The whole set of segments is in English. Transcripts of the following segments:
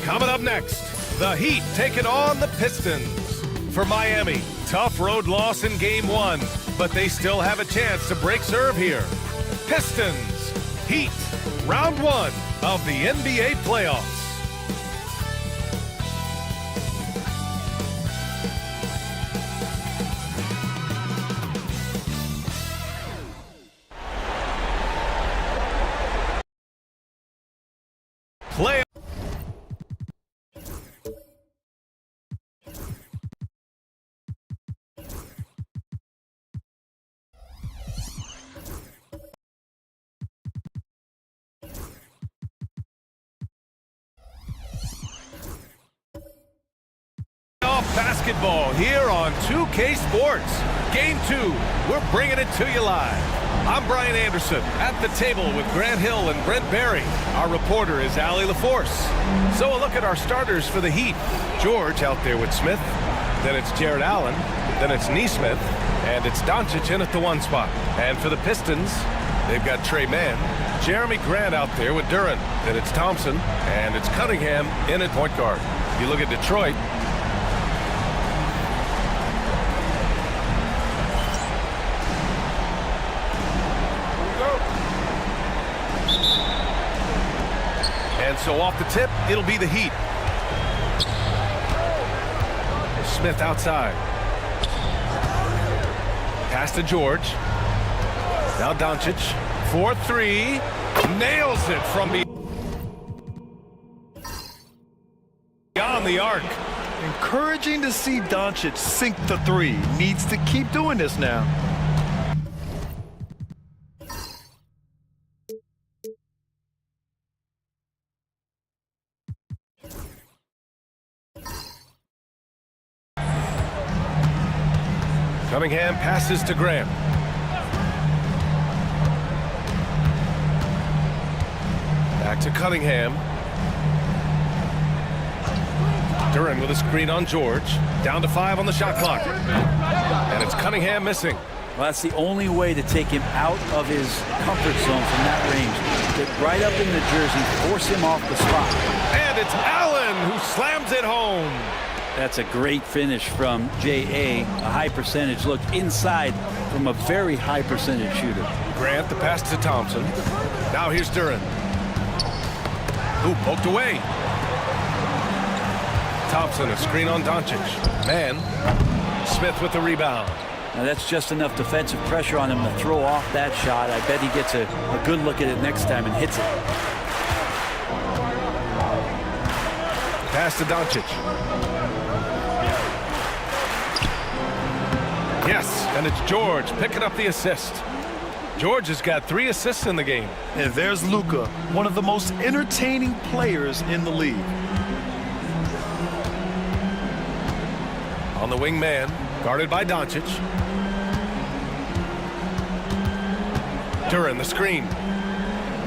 Coming up next, the Heat taking on the Pistons. For Miami, tough road loss in Game 1, but they still have a chance to break serve here. Pistons, Heat, Round 1 of the NBA playoffs. Basketball here on 2K Sports. Game 2, we're bringing it to you live. I'm Brian Anderson at the table with Grant Hill and Brent Barry. Our reporter is Allie LaForce. So a look at our starters for the Heat. George out there with Smith. Then it's Jared Allen. Then it's Nesmith. And it's Doncic in at the 1 spot. And for the Pistons, they've got Trey Mann. Jeremy Grant out there with Duren. Then it's Thompson. And it's Cunningham in at point guard. You look at Detroit. And so off the tip, it'll be the Heat. Smith outside. Pass to George. Now Doncic. 4-3. Nails it from beyond the arc. Encouraging to see Doncic sink the 3. Needs to keep doing this now. Cunningham passes to Graham. Back to Cunningham. Duren with a screen on George. Down to 5 on the shot clock. And it's Cunningham missing. Well, that's the only way to take him out of his comfort zone from that range. Get right up in the jersey, force him off the spot. And it's Allen who slams it home. That's a great finish from J.A. A high percentage look inside from a very high percentage shooter. Grant, the pass to Thompson. Now here's Duren. Ooh, poked away. Thompson, a screen on Doncic. Man. Smith with the rebound. Now that's just enough defensive pressure on him to throw off that shot. I bet he gets a good look at it next time and hits it. Pass to Doncic. Yes, and it's George picking up the assist. George has got 3 assists in the game. And there's Luka, one of the most entertaining players in the league. On the wing man, guarded by Doncic. Duren, the screen.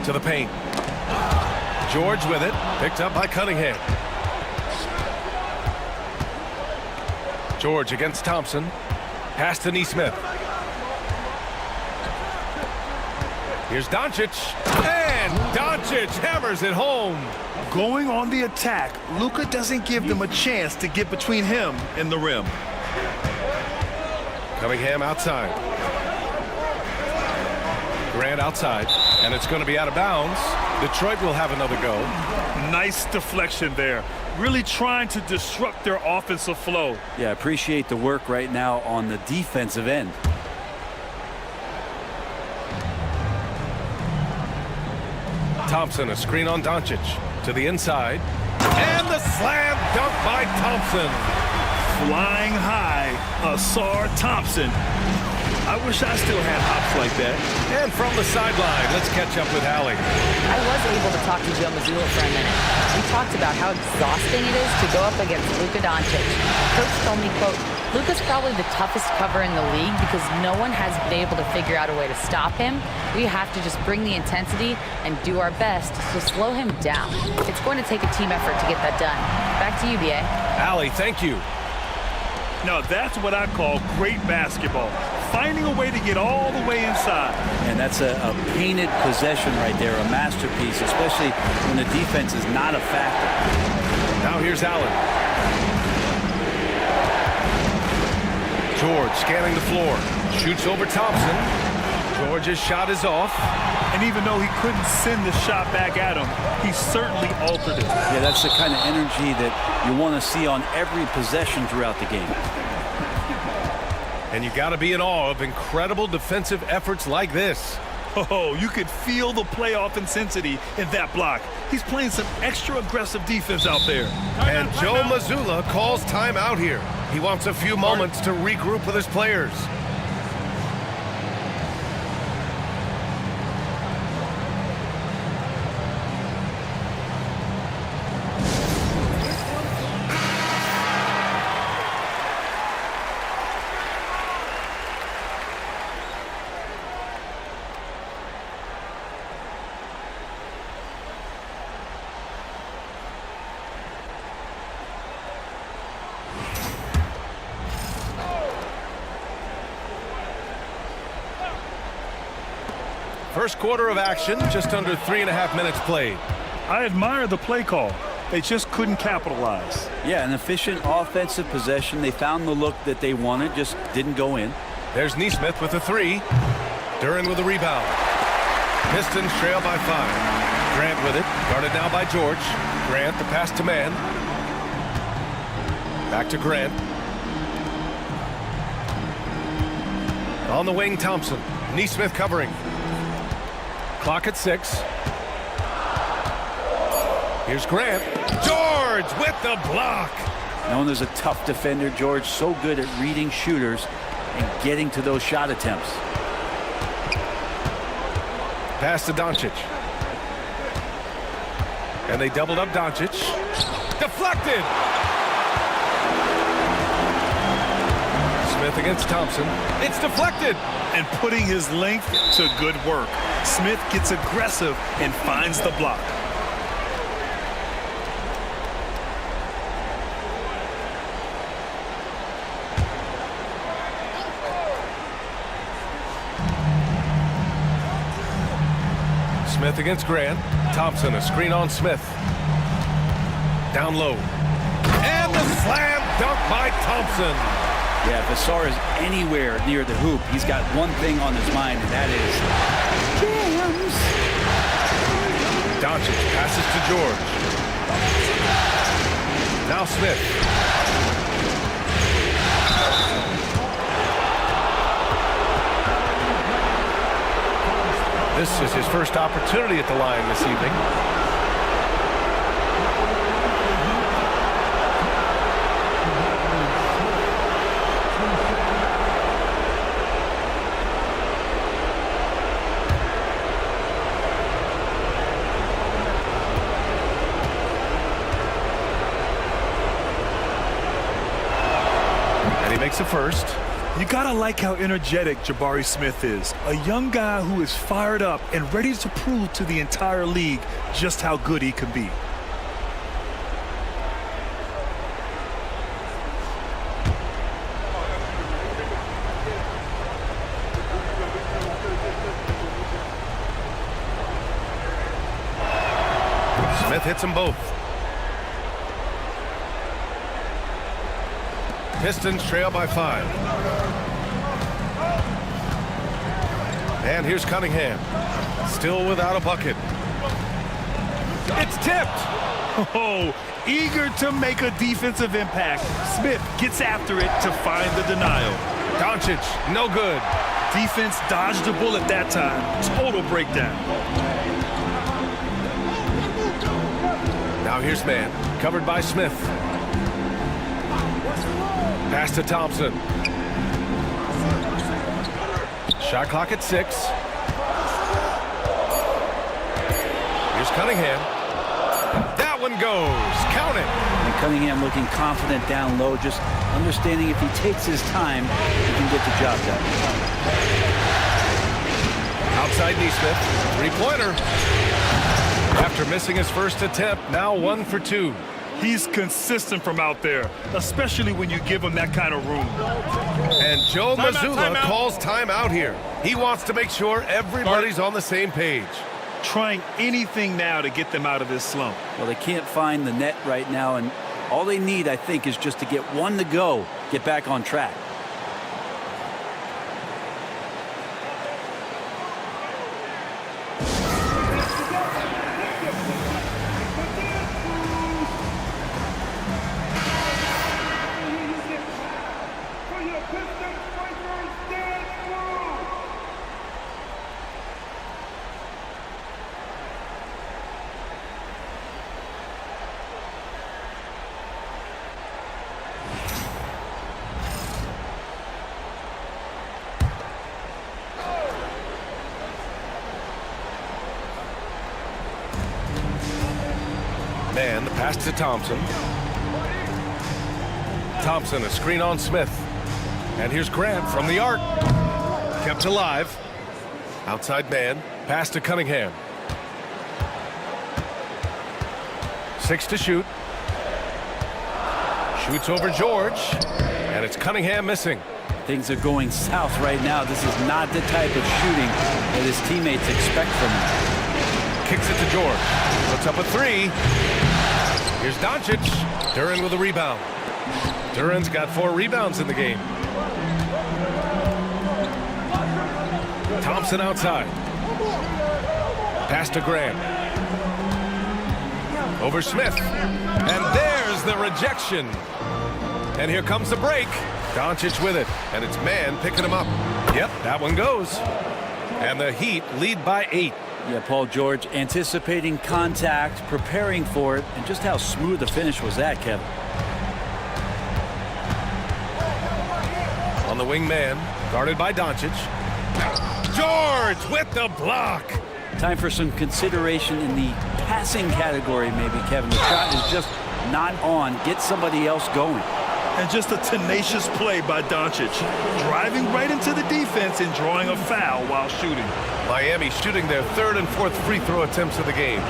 To the paint. George with it, picked up by Cunningham. George against Thompson. Pass to Nesmith. Here's Doncic. And Doncic hammers it home. Going on the attack, Luka doesn't give them a chance to get between him and the rim. Cunningham outside. Grant outside. And it's going to be out of bounds. Detroit will have another go. Nice deflection there. Really trying to disrupt their offensive flow. Yeah, appreciate the work right now on the defensive end. Thompson, a screen on Doncic. To the inside. And the slam dunk by Thompson. Flying high, Asar Thompson. I wish I still had hops like that. And from the sideline, let's catch up with Allie. I was able to talk to Joe Mazzulla for a minute. We talked about how exhausting it is to go up against Luka Doncic. Coach told me, quote, Luka's probably the toughest cover in the league because no one has been able to figure out a way to stop him. We have to just bring the intensity and do our best to slow him down. It's going to take a team effort to get that done. Back to you, B.A. Allie, thank you. Now that's what I call great basketball. Finding a way to get all the way inside. And that's a painted possession right there, a masterpiece, especially when the defense is not a factor. Now here's Allen. George scanning the floor. Shoots over Thompson. George's shot is off. And even though he couldn't send the shot back at him, he certainly altered it. Yeah, that's the kind of energy that you want to see on every possession throughout the game. And you got to be in awe of incredible defensive efforts like this. Oh, you could feel the playoff intensity in that block. He's playing some extra aggressive defense out there. And Joe Mazzulla calls timeout here. He wants a few moments to regroup with his players. First quarter of action, just under 3.5 minutes played. I admire the play call. They just couldn't capitalize. Yeah, an efficient offensive possession. They found the look that they wanted, just didn't go in. There's Neesmith with a three. Duran with a rebound. Pistons trail by 5. Grant with it, guarded now by George. Grant, the pass to man. Back to Grant. On the wing, Thompson. Neesmith covering. Clock at 6. Here's Grant. George with the block. Known as a tough defender, George so good at reading shooters and getting to those shot attempts. Pass to Doncic. And they doubled up Doncic. Deflected. Smith against Thompson. It's deflected. And putting his length to good work. Smith gets aggressive and finds the block. Smith against Grant. Thompson, a screen on Smith. Down low. And the slam dunk by Thompson. Yeah, if Asar is anywhere near the hoop, he's got one thing on his mind, and that is jams. Doncic passes to George. Now Smith. This is his first opportunity at the line this evening. Makes a first. You gotta like how energetic Jabari Smith is. A young guy who is fired up and ready to prove to the entire league just how good he can be. Smith hits them both. Pistons trail by 5. And here's Cunningham. Still without a bucket. It's tipped. Oh, eager to make a defensive impact. Smith gets after it to find the denial. Doncic, no good. Defense dodged the bullet that time. Total breakdown. Now here's man. Covered by Smith. Pass to Thompson. Shot clock at 6. Here's Cunningham. That one goes. Count it. And Cunningham looking confident down low, just understanding if he takes his time, he can get the job done. Outside Neesmith. Three-pointer. After missing his first attempt, now 1 for 2. He's consistent from out there, especially when you give him that kind of room. And Joe Mazzulla calls timeout here. He wants to make sure everybody's on the same page. trying anything now to get them out of this slump. Well, they can't find the net right now, and all they need, I think, is just to get one to go, get back on track. Man, the pass to Thompson. Thompson, a screen on Smith. And here's Grant from the arc. Kept alive. Outside man. Pass to Cunningham. 6 to shoot. Shoots over George. And it's Cunningham missing. Things are going south right now. This is not the type of shooting that his teammates expect from him. Kicks it to George. Puts up a 3. Here's Doncic. Duren with a rebound. Duren's got 4 rebounds in the game. Thompson outside. Pass to Grant. Over Smith. And there's the rejection. And here comes the break. Doncic with it. And it's man picking him up. Yep, that one goes. And the Heat lead by 8. Yeah, Paul George anticipating contact, preparing for it, and just how smooth the finish was that, Kevin. On the wing man, guarded by Doncic. George with the block. Time for some consideration in the passing category, maybe, Kevin. The shot is just not on. Get somebody else going. And just a tenacious play by Doncic, driving right into the defense and drawing a foul while shooting. Miami shooting their 3rd and 4th free throw attempts of the game.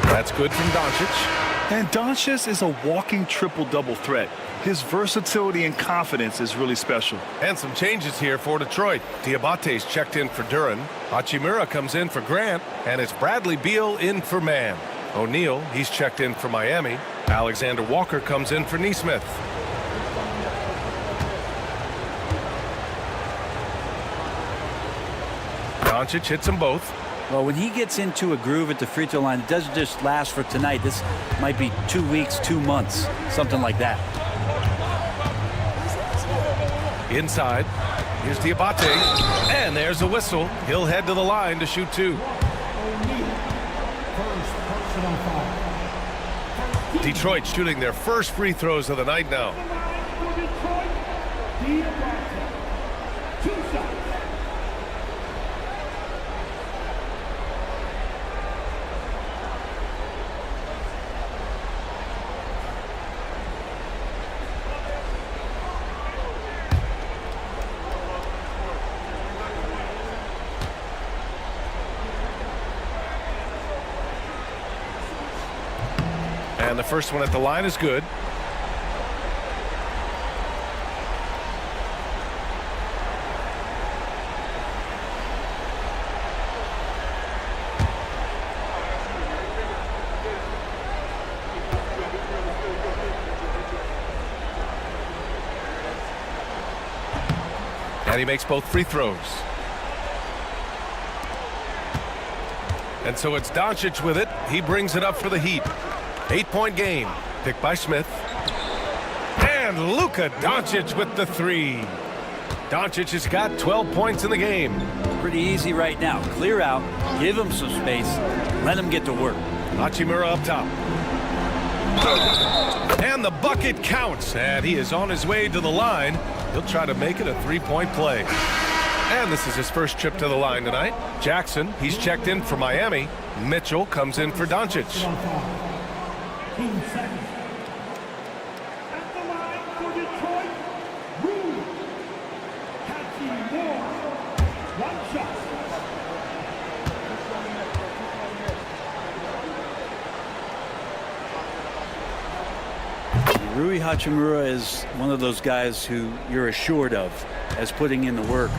That's good from Doncic. And Doncic is a walking triple-double threat. His versatility and confidence is really special. And some changes here for Detroit. Diabate's checked in for Duren. Hachimura comes in for Grant. And it's Bradley Beal in for Mann. O'Neal, he's checked in for Miami. Alexander Walker comes in for Nesmith. Doncic hits them both. Well, when he gets into a groove at the free throw line, it doesn't just last for tonight. This might be 2 weeks, 2 months, something like that. Inside. Here's Diabate. And there's a whistle. He'll head to the line to shoot 2. Detroit shooting their first free throws of the night now. And the first one at the line is good. And he makes both free throws. And so it's Doncic with it. He brings it up for the Heat. 8-point game. Picked by Smith. And Luka Doncic with the 3. Doncic has got 12 points in the game. Pretty easy right now. Clear out, give him some space, let him get to work. Hachimura up top. And the bucket counts. And he is on his way to the line. He'll try to make it a 3-point play. And this is his first trip to the line tonight. Jackson, he's checked in for Miami. Mitchell comes in for Doncic. Rui Hachimura is one of those guys who you're assured of as putting in the work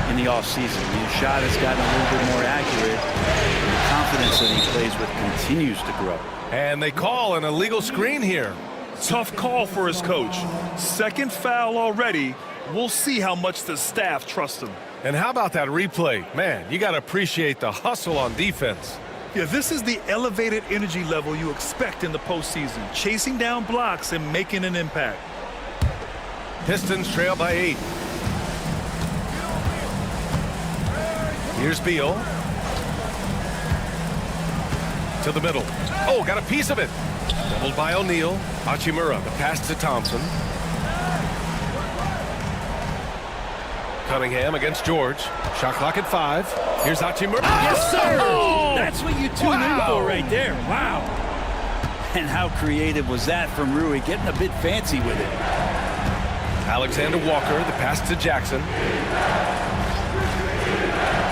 in the offseason. His shot has gotten a little bit more accurate, and the confidence that he plays with continues to grow. And they call an illegal screen here. Tough call for his coach. Second foul already. We'll see how much the staff trusts him. And how about that replay? Man, you got to appreciate the hustle on defense. Yeah, this is the elevated energy level you expect in the postseason, chasing down blocks and making an impact. Pistons trail by 8. Here's Beal. To the middle. Oh, got a piece of it. Doubled by O'Neal. Hachimura, the pass to Thompson. Cunningham against George. Shot clock at 5. Here's Hachimura. Yes, sir! Oh! That's what you tune in for right there. Wow. And how creative was that from Rui, getting a bit fancy with it. Alexander Walker, the pass to Jackson.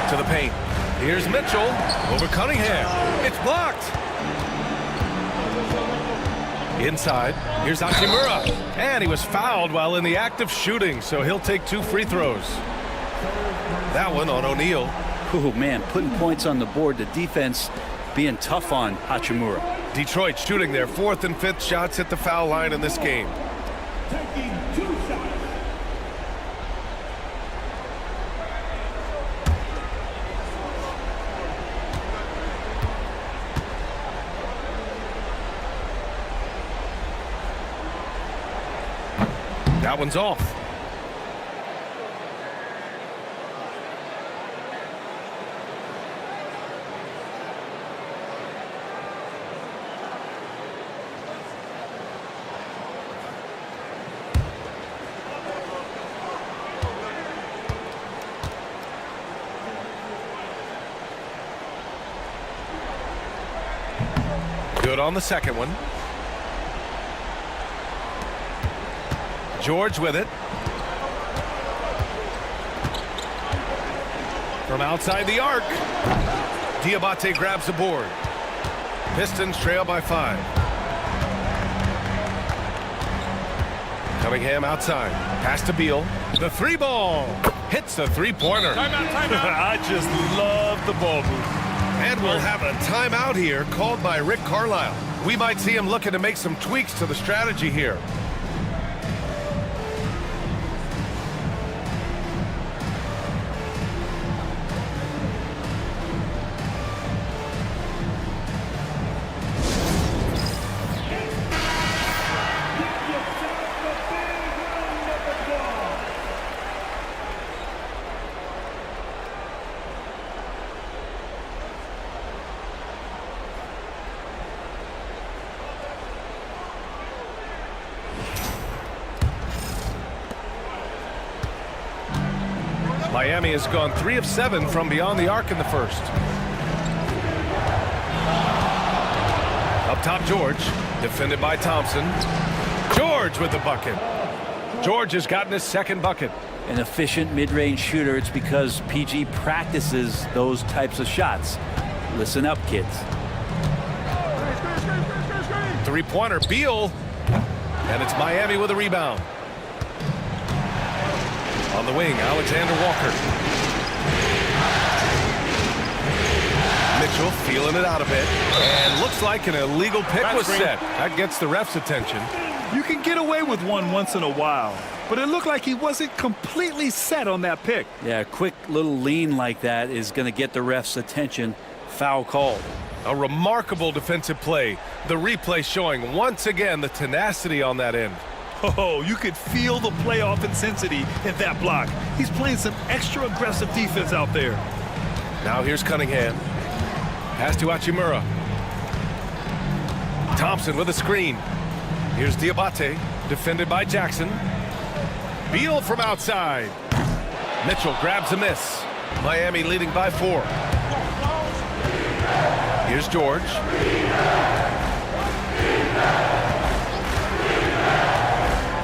To the paint. Here's Mitchell over Cunningham. It's blocked. Inside. Here's Hachimura. And he was fouled while in the act of shooting, so he'll take 2 free throws. That one on O'Neal. Oh, man, putting points on the board. The defense being tough on Hachimura. Detroit shooting their 4th and 5th shots at the foul line in this game. That one's off. Good on the second one. George with it. From outside the arc. Diabate grabs the board. Pistons trail by 5. Cunningham outside. Pass to Beal. The 3 ball. Hits the 3-pointer. I just love the ball move. And we'll have a timeout here called by Rick Carlisle. We might see him looking to make some tweaks to the strategy here. Miami has gone 3 of 7 from beyond the arc in the first. Up top, George. Defended by Thompson. George with the bucket. George has gotten his 2nd bucket. An efficient mid-range shooter. It's because PG practices those types of shots. Listen up, kids. 3-pointer, Beal. And it's Miami with a rebound. On the wing, Alexander Walker. Mitchell feeling it out a bit. And looks like an illegal pick was set. That gets the ref's attention. You can get away with one once in a while, but it looked like he wasn't completely set on that pick. Yeah, a quick little lean like that is going to get the ref's attention. Foul called. A remarkable defensive play. The replay showing once again the tenacity on that end. Oh, you could feel the playoff intensity in that block. He's playing some extra aggressive defense out there. Now here's Cunningham. Pass to Hachimura. Thompson with a screen. Here's Diabate, defended by Jackson. Beal from outside. Mitchell grabs a miss. Miami leading by 4. Here's George.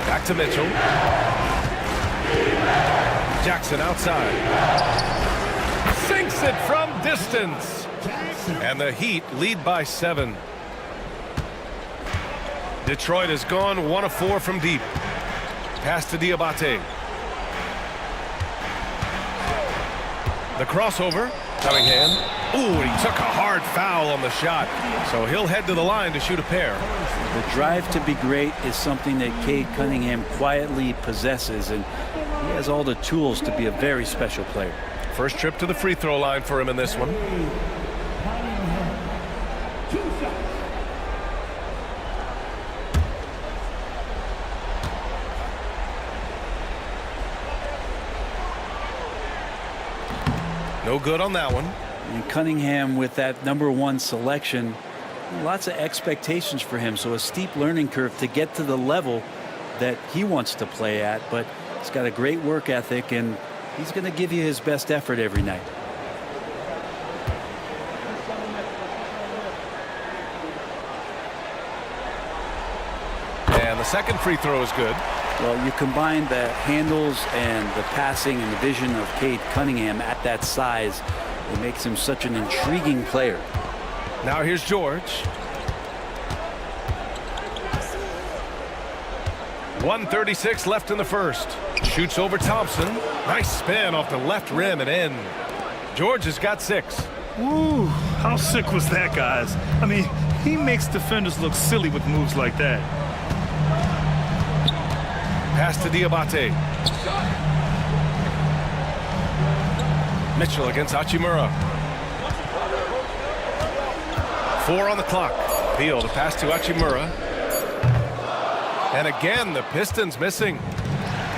Back to Mitchell. Jackson outside. it from distance. And the Heat lead by 7. Detroit has gone 1 of 4 from deep. Pass to Diabate. The crossover. Cunningham. Ooh, and he took a hard foul on the shot. So he'll head to the line to shoot a pair. The drive to be great is something that Cade Cunningham quietly possesses, and he has all the tools to be a very special player. First trip to the free throw line for him in this one. No good on that one. And Cunningham, with that #1 selection, lots of expectations for him, so a steep learning curve to get to the level that he wants to play at, but he's got a great work ethic, and he's going to give you his best effort every night. And the second free throw is good. Well, you combine the handles and the passing and the vision of Cade Cunningham at that size, it makes him such an intriguing player. Now here's George. 1:36 left in the first. Shoots over Thompson. Nice spin off the left rim and in. George has got 6. Woo, how sick was that, guys? I mean, he makes defenders look silly with moves like that. Pass to Diabate. Mitchell against Hachimura. 4 on the clock. Beal to pass to Hachimura. And again, the Pistons missing.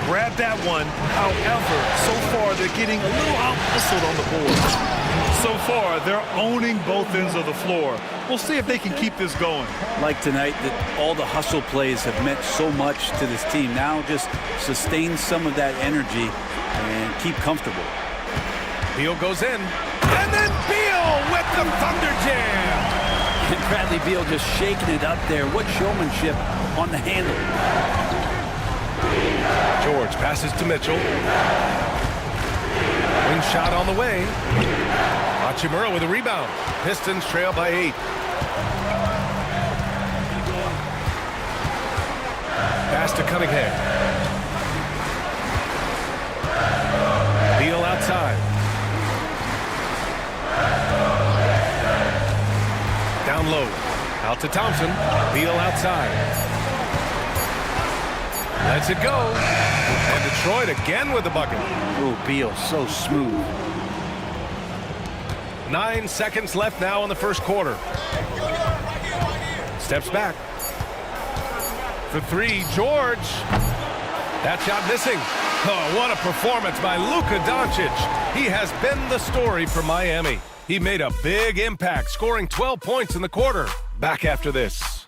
Grab that one. However, so far they're getting a little out-hustled on the board. So far, they're owning both ends of the floor. We'll see if they can keep this going. Like tonight, that all the hustle plays have meant so much to this team. Now just sustain some of that energy and keep comfortable. Beal goes in. And then Beal with the Thunder Jam. And Bradley Beal just shaking it up there. What showmanship on the handle. George passes to Mitchell. Wing shot on the way. Hachimura with a rebound. Pistons trail by 8. Pass to Cunningham. Beal outside. Down low. Out to Thompson. Beal outside. Lets it go. And Detroit again with the bucket. Oh, Beal, so smooth. 9 seconds left now in the first quarter. Steps back. For 3, George. That shot missing. Oh, what a performance by Luka Doncic. He has been the story for Miami. He made a big impact, scoring 12 points in the quarter. Back after this.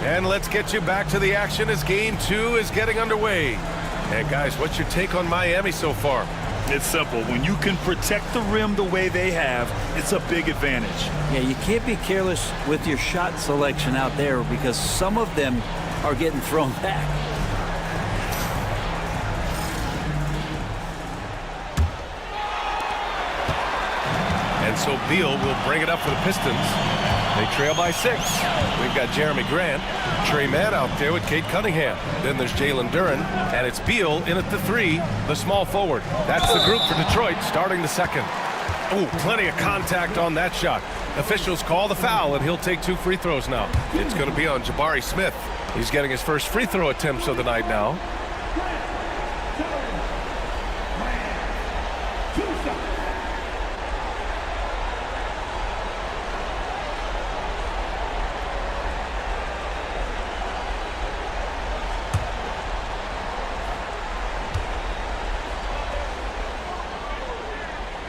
And let's get you back to the action as Game 2 is getting underway. And guys, what's your take on Miami so far? It's simple. When you can protect the rim the way they have, it's a big advantage. Yeah, you can't be careless with your shot selection out there because some of them are getting thrown back. And so Beal will bring it up for the Pistons. They trail by 6. We've got Jeremy Grant, Trey Mann out there with Cade Cunningham. Then there's Jalen Duren, and it's Beal in at the 3, the small forward. That's the group for Detroit starting the second. Oh, plenty of contact on that shot. Officials call the foul, and he'll take 2 free throws now. It's going to be on Jabari Smith. He's getting his first free throw attempts of the night now.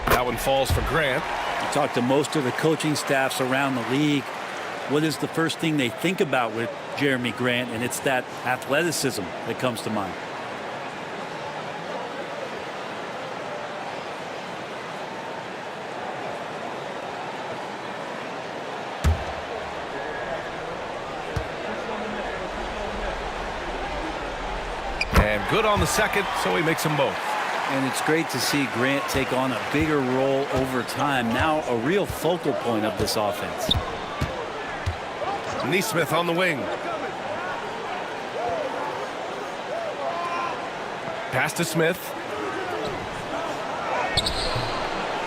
That one falls for Grant. You talk to most of the coaching staffs around the league. What is the first thing they think about with Jeremy Grant? And it's that athleticism that comes to mind. And good on the second, so he makes them both. And it's great to see Grant take on a bigger role over time. Now a real focal point of this offense. Neesmith on the wing. Pass to Smith.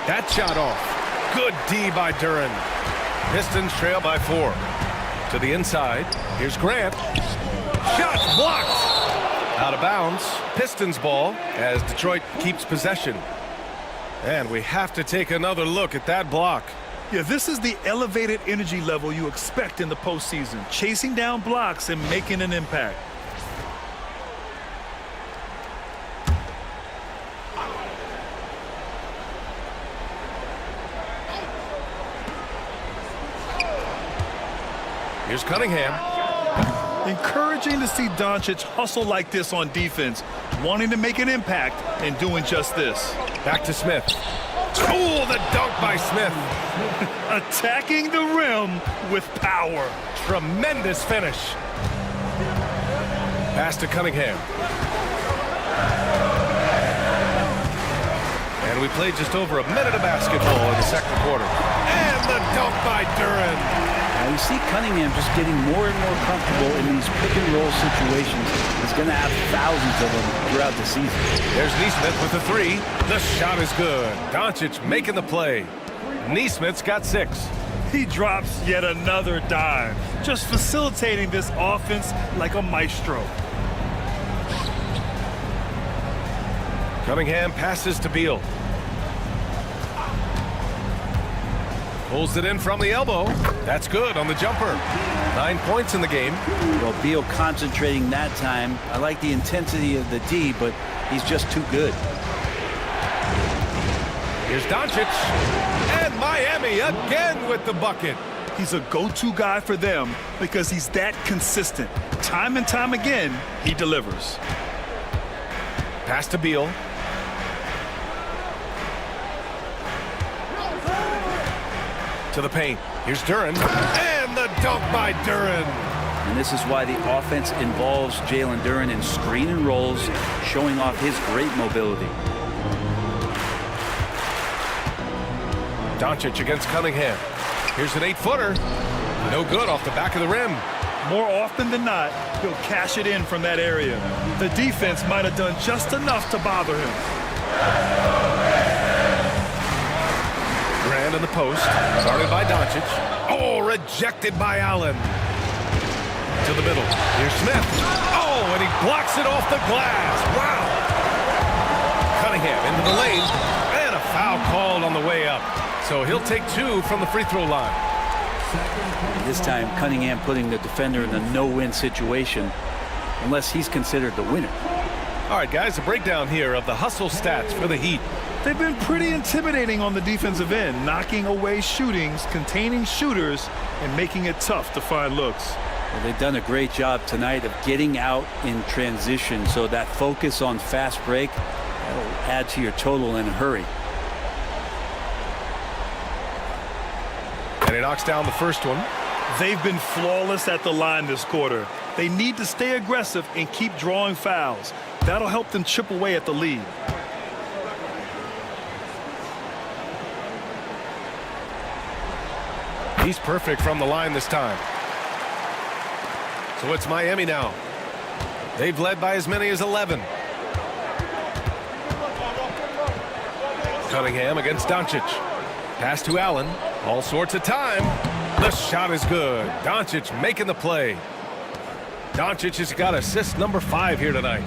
That shot off. Good D by Duren. Pistons trail by 4. To the inside. Here's Grant. Shot blocked. Out of bounds. Pistons ball as Detroit keeps possession. And we have to take another look at that block. Yeah, this is the elevated energy level you expect in the postseason. Chasing down blocks and making an impact. Here's Cunningham. Encouraging to see Doncic hustle like this on defense, wanting to make an impact and doing just this. Back to Smith. Oh, the dunk by Smith. Attacking the rim with power. Tremendous finish. Pass to Cunningham. And we played just over a minute of basketball in the second quarter. And the dunk by Duren. Now you see Cunningham just getting more and more comfortable in these pick-and-roll situations. He's going to have thousands of them throughout the season. There's Neesmith with the 3. The shot is good. Doncic making the play. Neesmith's got 6. He drops yet another dime, just facilitating this offense like a maestro. Cunningham passes to Beal. Pulls it in from the elbow. That's good on the jumper. 9 points in the game. Well, Beal concentrating that time. I like the intensity of the D, but he's just too good. Here's Doncic. And Miami again with the bucket. He's a go-to guy for them because he's that consistent. Time and time again, he delivers. Pass to Beal. To the paint. Here's Duren. And the dunk by Duren. And this is why the offense involves Jalen Duren in screen and rolls, showing off his great mobility. Doncic against Cunningham. Here's an 8-footer. No good off the back of the rim. More often than not, he'll cash it in from that area. The defense might have done just enough to bother him. Grant in the post. Started by Doncic. Oh, rejected by Allen. To the middle. Here's Smith. Oh, and he blocks it off the glass. Wow. Cunningham into the lane. And a foul called on the way up. So he'll take 2 from the free throw line. This time, Cunningham putting the defender in a no-win situation, unless he's considered the winner. All right, guys, a breakdown here of the hustle stats for the Heat. They've been pretty intimidating on the defensive end, knocking away shootings, containing shooters, and making it tough to find looks. Well, they've done a great job tonight of getting out in transition, so that focus on fast break, that'll add to your total in a hurry. And he knocks down the first one. They've been flawless at the line this quarter. They need to stay aggressive and keep drawing fouls. That'll help them chip away at the lead. He's perfect from the line this time. So it's Miami now. They've led by as many as 11. Cunningham against Doncic. Pass to Allen. All sorts of time. The shot is good. Doncic making the play. Doncic has got assist number 5 here tonight.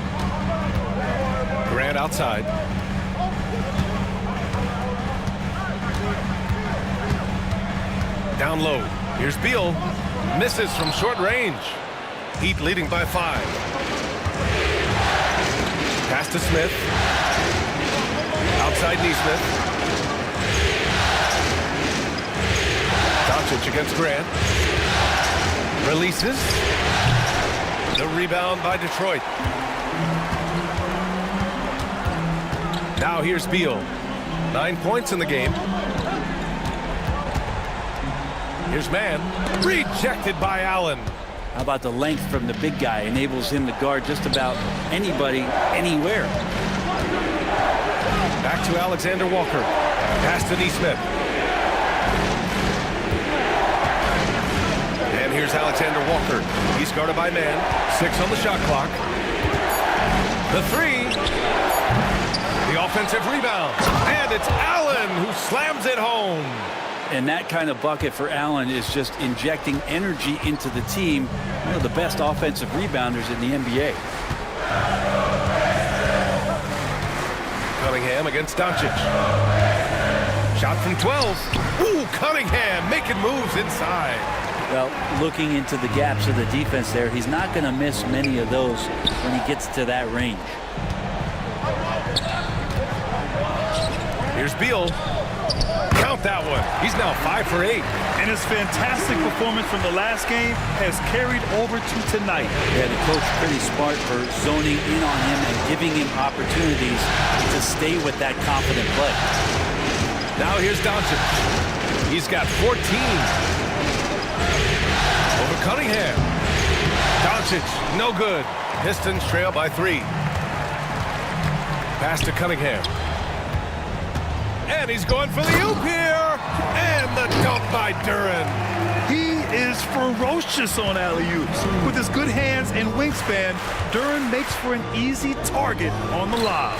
Grant outside. Down low. Here's Beal. Misses from short range. Heat leading by 5. Pass to Smith. Outside Neesmith. Doncic against Grant. Releases. The rebound by Detroit. Now here's Beal. 9 points in the game. Here's Mann. Rejected by Allen. How about the length from the big guy? Enables him to guard just about anybody, anywhere. Back to Alexander Walker. Pass to Neesmith. And here's Alexander Walker. He's guarded by man. 6 on the shot clock. The 3. The offensive rebound. And it's Allen who slams it home. And that kind of bucket for Allen is just injecting energy into the team. One of the best offensive rebounders in the NBA. Cunningham against Doncic. Shot from 12. Ooh, Cunningham making moves inside. Well, looking into the gaps of the defense there, he's not going to miss many of those when he gets to that range. Here's Beal. Count that one. He's now 5 for 8. And his fantastic performance from the last game has carried over to tonight. Yeah, the coach pretty smart for zoning in on him and giving him opportunities to stay with that confident play. Now here's Doncic. He's got 14. Over Cunningham. Doncic, no good. Pistons trail by 3. Pass to Cunningham. And he's going for the oop here. And the dunk by Duren. He is ferocious on alley-oops. With his good hands and wingspan, Duren makes for an easy target on the lob.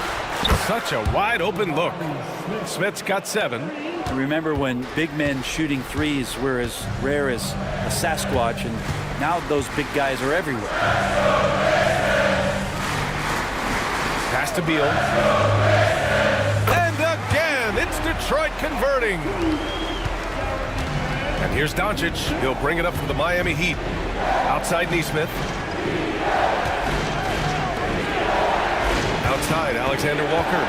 Such a wide open look. Smith's got 7. Remember when big men shooting threes were as rare as a Sasquatch, and now those big guys are everywhere. Pass to Beal. And again, it's Detroit converting. And here's Doncic. He'll bring it up for the Miami Heat. Outside Neesmith. Outside Alexander Walker.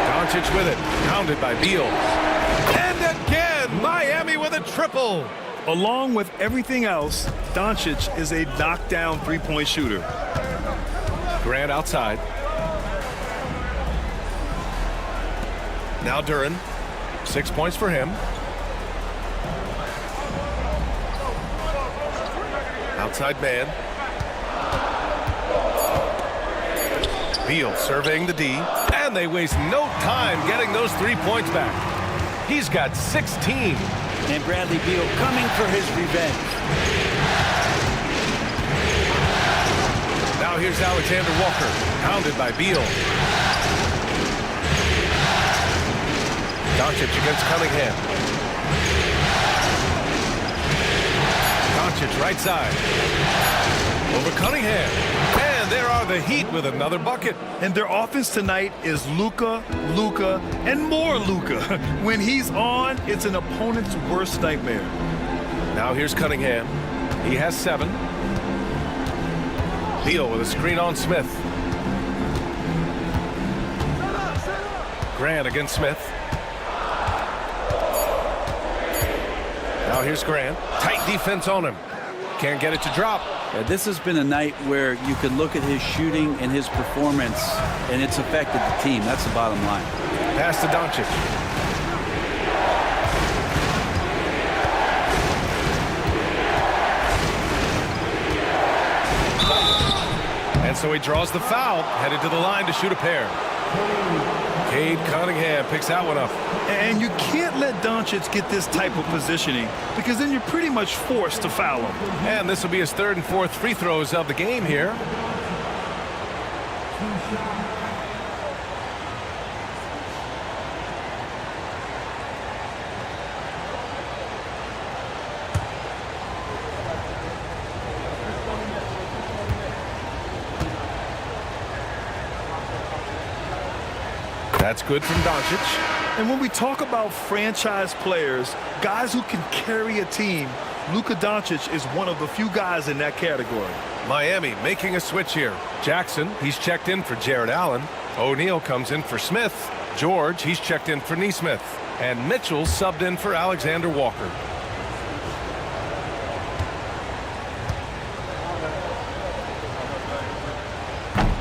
Doncic with it. Pounded by Beal. And again, Miami with a triple. Along with everything else, Doncic is a knockdown three-point shooter. Grant outside. Now Duren. 6 points for him. Outside man. Beal surveying the D. And they waste no time getting those 3 points back. He's got 16. And Bradley Beal coming for his revenge. Now here's Alexander Walker. Pounded by Beal. Doncic against Cunningham. Doncic right side. Over Cunningham. And there are the Heat with another bucket. And their offense tonight is Luka, and more Luka. When he's on, it's an opponent's worst nightmare. Now here's Cunningham. He has 7. Beal with a screen on Smith. Grant against Smith. Now here's Grant. Tight defense on him. Can't get it to drop. Yeah, this has been a night where you can look at his shooting and his performance, and it's affected the team. That's the bottom line. Pass to Doncic. And so he draws the foul, headed to the line to shoot a pair. Cade Cunningham picks that one up. And you can't let Doncic get this type of positioning, because then you're pretty much forced to foul him. And this will be his 3rd and 4th free throws of the game here. That's good from Doncic. And when we talk about franchise players, guys who can carry a team, Luka Doncic is one of the few guys in that category. Miami making a switch here. Jackson, he's checked in for Jared Allen. O'Neal comes in for Smith. George, he's checked in for Neesmith. And Mitchell subbed in for Alexander Walker.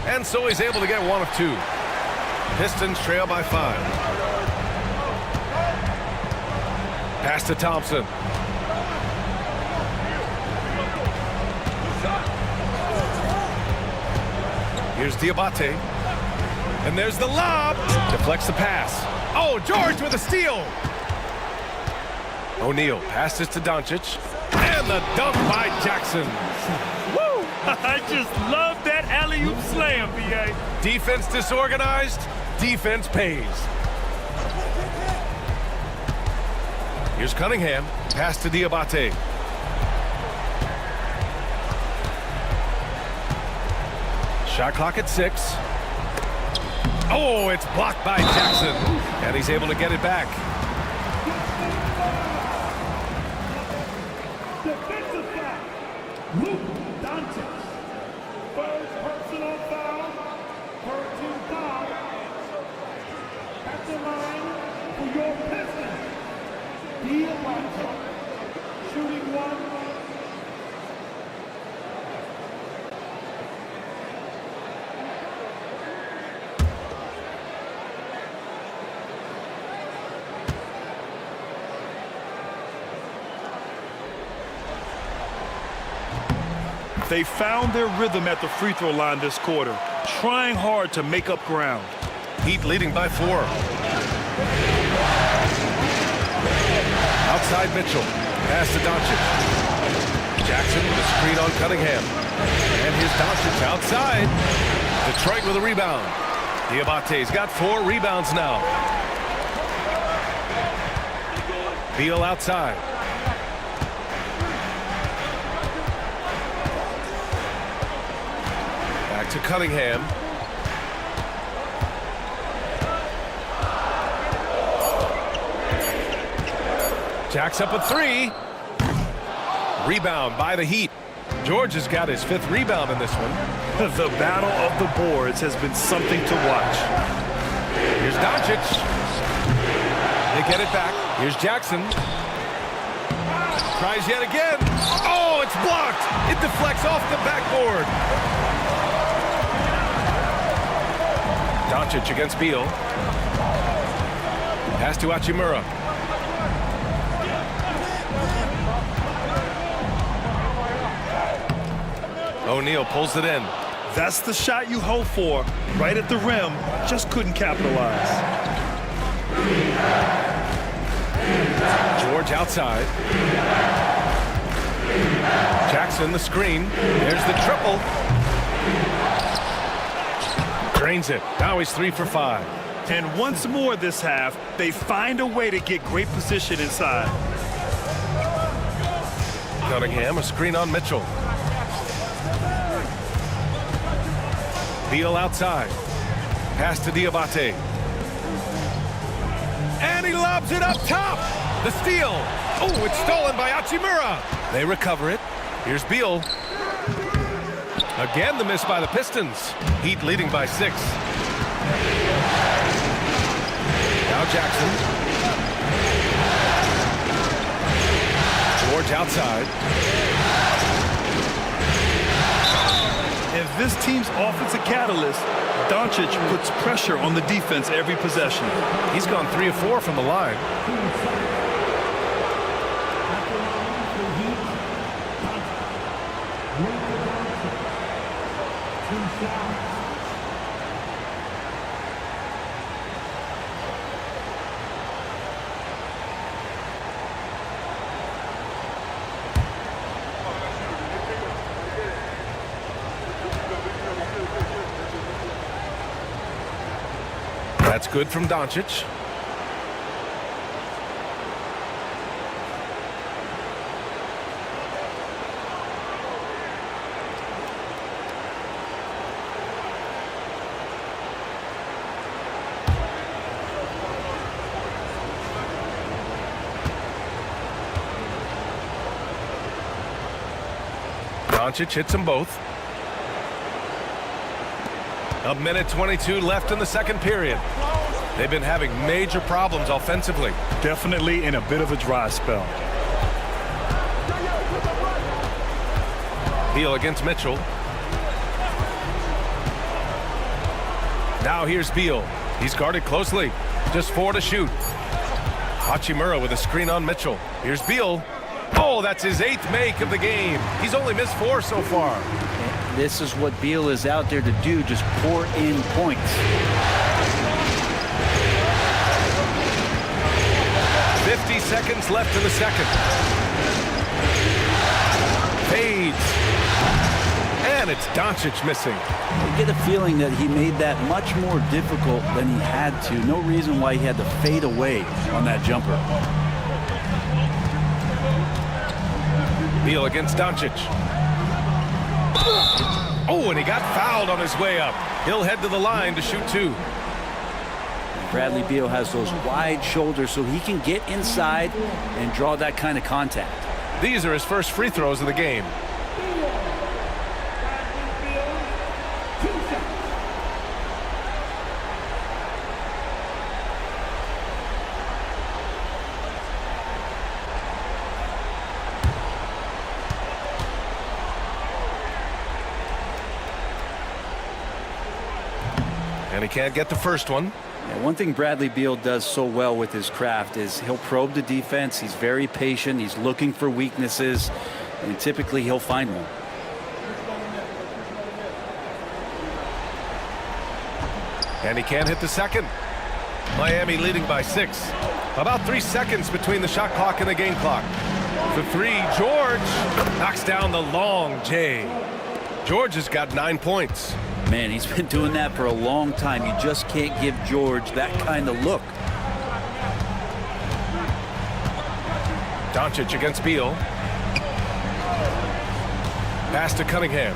And so he's able to get 1 of 2. Pistons trail by 5. Pass to Thompson. Here's Diabate. And there's the lob. Deflects the pass. Oh, George with a steal. O'Neal passes to Doncic. And the dunk by Jackson. Woo! I just love that alley-oop slam, B.A. Defense disorganized. Defense pays. Here's Cunningham. Pass to Diabate. Shot clock at 6. Oh, it's blocked by Jackson. And he's able to get it back. Defensive foul. Luke Doncic. First personal foul. Per team foul. At the line for your Pistons. Diabate. Shooting 1. They found their rhythm at the free throw line this quarter, trying hard to make up ground. Heat leading by 4. Outside Mitchell. Pass to Doncic. Jackson with a screen on Cunningham. And here's Doncic outside. Detroit with a rebound. Diabate's got 4 rebounds now. Beal outside. Back to Cunningham. Jack's up a 3. Rebound by the Heat. George has got his 5th rebound in this one. The battle of the boards has been something to watch. Here's Doncic. They get it back. Here's Jackson. Tries yet again. Oh, it's blocked. It deflects off the backboard. Doncic against Beal. Pass to Hachimura. O'Neal pulls it in. That's the shot you hope for. Right at the rim, just couldn't capitalize. George outside. Jackson the screen. There's the triple. Drains it. Now he's 3 for 5. And once more this half, they find a way to get great position inside. Cunningham, a screen on Mitchell. Beal outside. Pass to Diabate. And he lobs it up top. The steal. Oh, it's stolen by Hachimura. They recover it. Here's Beal. Again, the miss by the Pistons. Heat leading by 6. Now Jackson. George outside. And this team's offensive catalyst, Doncic puts pressure on the defense every possession. He's gone 3 of 4 from the line. That's good from Doncic. Doncic hits them both. A minute 22 left in the second period. They've been having major problems offensively. Definitely in a bit of a dry spell. Beal against Mitchell. Now here's Beal. He's guarded closely. Just 4 to shoot. Hachimura with a screen on Mitchell. Here's Beal. Oh, that's his 8th make of the game. He's only missed 4 so far. this is what Beal is out there to do, just pour in points. 50 seconds left in the second. Fades. And it's Doncic missing. I get a feeling that he made that much more difficult than he had to. No reason why he had to fade away on that jumper. Beal against Doncic. Oh, and he got fouled on his way up. He'll head to the line to shoot 2. Bradley Beal has those wide shoulders so he can get inside and draw that kind of contact. These are his first free throws of the game. And he can't get the first one. Yeah, one thing Bradley Beal does so well with his craft is he'll probe the defense. He's very patient. He's looking for weaknesses, and typically he'll find one. And he can't hit the second. Miami leading by 6. About 3 seconds between the shot clock and the game clock. For 3, George knocks down the long J. George has got 9 points. Man, he's been doing that for a long time. You just can't give George that kind of look. Doncic against Beal. Pass to Cunningham.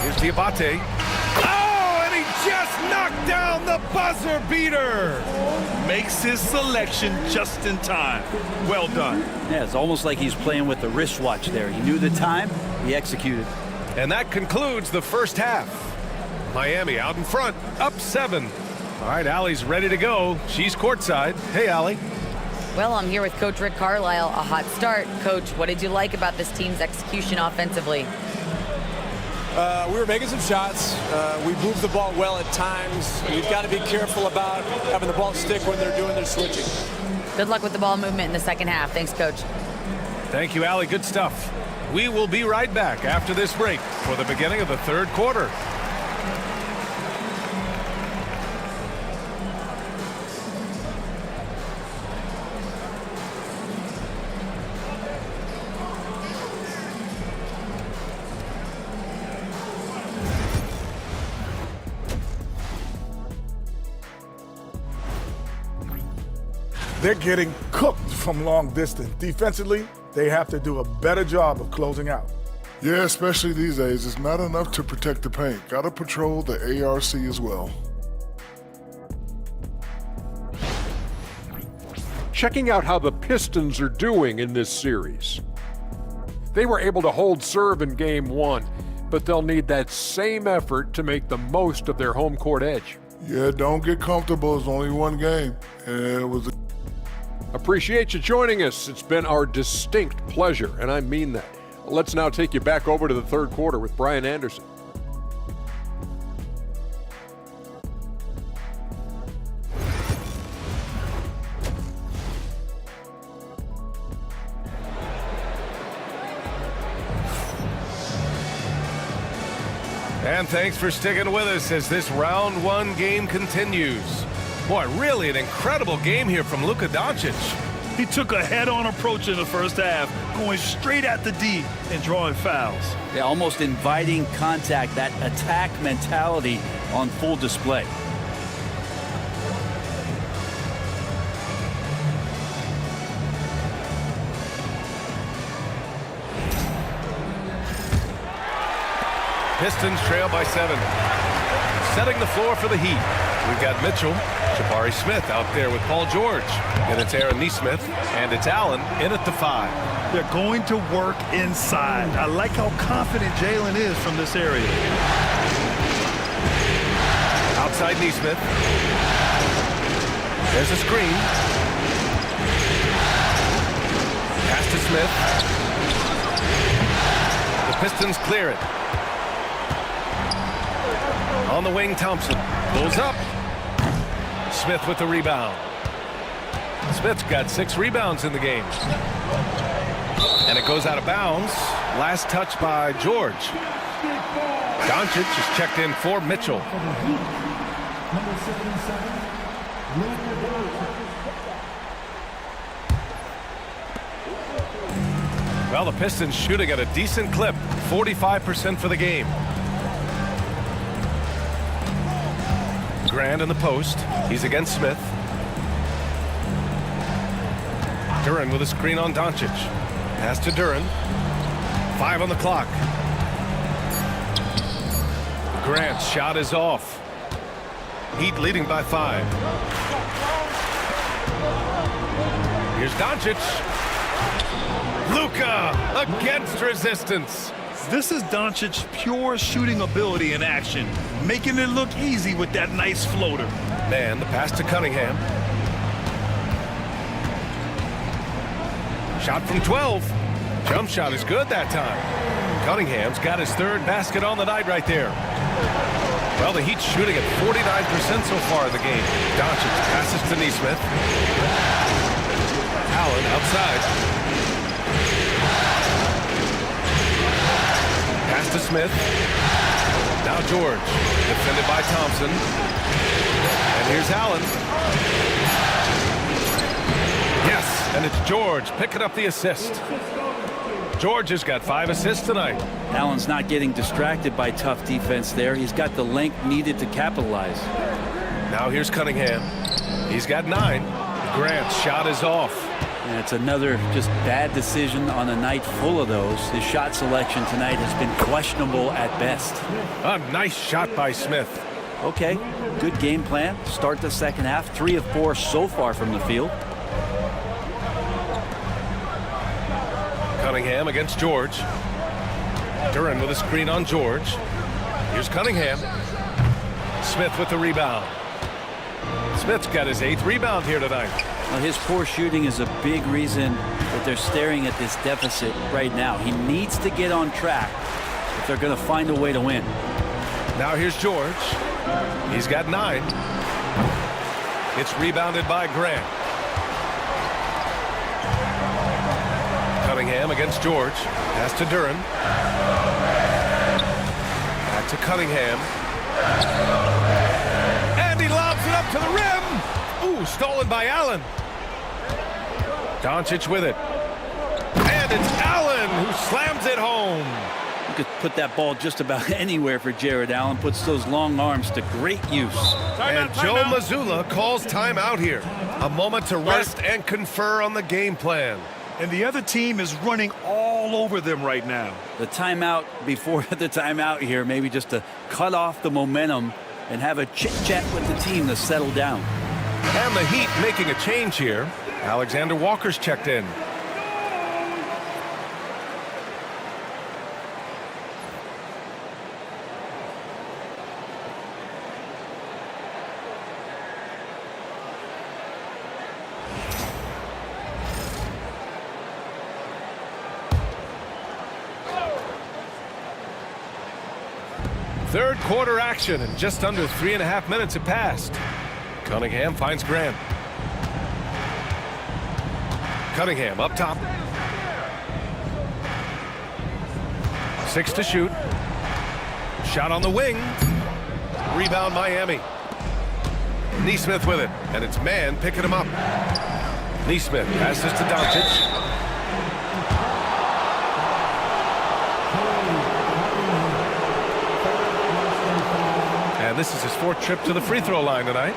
Here's Diabate. Oh, and he just knocked down the buzzer beater. Makes his selection just in time. Well done. Yeah, it's almost like he's playing with the wristwatch there. He knew the time, he executed. And that concludes the first half. Miami out in front, up 7. All right, Allie's ready to go. She's courtside. Hey, Allie. Well, I'm here with Coach Rick Carlisle. A hot start. Coach, what did you like about this team's execution offensively? We were making some shots. We moved the ball well at times. We've got to be careful about having the ball stick when they're doing their switching. Good luck with the ball movement in the second half. Thanks, Coach. Thank you, Allie. Good stuff. We will be right back after this break for the beginning of the third quarter. They're getting cooked from long distance. Defensively, they have to do a better job of closing out. Yeah, especially these days. It's not enough to protect the paint. Got to patrol the ARC as well. Checking out how the Pistons are doing in this series. They were able to hold serve in Game 1, but they'll need that same effort to make the most of their home court edge. Yeah, don't get comfortable. It's only one game. And it was Appreciate you joining us. It's been our distinct pleasure, and I mean that. Let's now take you back over to the third quarter with Brian Anderson. And thanks for sticking with us as this round 1 game continues. Boy, really an incredible game here from Luka Doncic. He took a head-on approach in the first half, going straight at the D and drawing fouls. Yeah, almost inviting contact, that attack mentality on full display. Pistons trail by 7. Setting the floor for the Heat. We've got Mitchell, Jabari Smith out there with Paul George. And it's Aaron Nesmith, and it's Allen in at the 5. They're going to work inside. I like how confident Jalen is from this area. Outside Nesmith. There's a screen. Pass to Smith. The Pistons clear it. On the wing, Thompson pulls up. Smith with the rebound. Smith's got 6 rebounds in the game. And it goes out of bounds. Last touch by George. Doncic is checked in for Mitchell. Well, the Pistons shooting at a decent clip, 45% for the game. Grant in the post. He's against Smith. Duren with a screen on Doncic. Pass to Duren. 5 on the clock. Grant's shot is off. Heat leading by 5. Here's Doncic. Luka against resistance. This is Doncic's pure shooting ability in action, making it look easy with that nice floater. Man, the pass to Cunningham. Shot from 12. Jump shot is good that time. Cunningham's got his 3rd basket on the night right there. Well, the Heat's shooting at 49% so far in the game. Doncic passes to Nesmith. Allen outside. Pass to Smith. Now George, defended by Thompson. And here's Allen. Yes, and it's George picking up the assist. George has got 5 assists tonight. Allen's not getting distracted by tough defense there. He's got the length needed to capitalize. Now here's Cunningham. He's got 9. Grant's shot is off. And it's another just bad decision on a night full of those. His shot selection tonight has been questionable at best. A nice shot by Smith. Okay, good game plan. Start the second half. 3 of 4 so far from the field. Cunningham against George. Duren with a screen on George. Here's Cunningham. Smith with the rebound. Smith's got his 8th rebound here tonight. Well, his poor shooting is a big reason that they're staring at this deficit right now. He needs to get on track if they're going to find a way to win. Now here's George. He's got 9. It's rebounded by Grant. Cunningham against George. Pass to Duren. Back to Cunningham. And he lobs it up to the rim. Ooh, stolen by Allen. Doncic with it. And it's Allen who slams it home. You could put that ball just about anywhere for Jared Allen. Puts those long arms to great use. And Joe Mazzulla calls timeout here. A moment to rest and confer on the game plan. And the other team is running all over them right now. The timeout before the timeout here, maybe just to cut off the momentum and have a chit-chat with the team to settle down. And the Heat making a change here. Alexander Walker's checked in. Third quarter action, and just under 3.5 minutes have passed. Cunningham finds Grant. Cunningham up top. 6 to shoot. Shot on the wing. Rebound Miami. Nesmith with it, and it's Mann picking him up. Nesmith passes to Doncic. And this is his 4th trip to the free throw line tonight.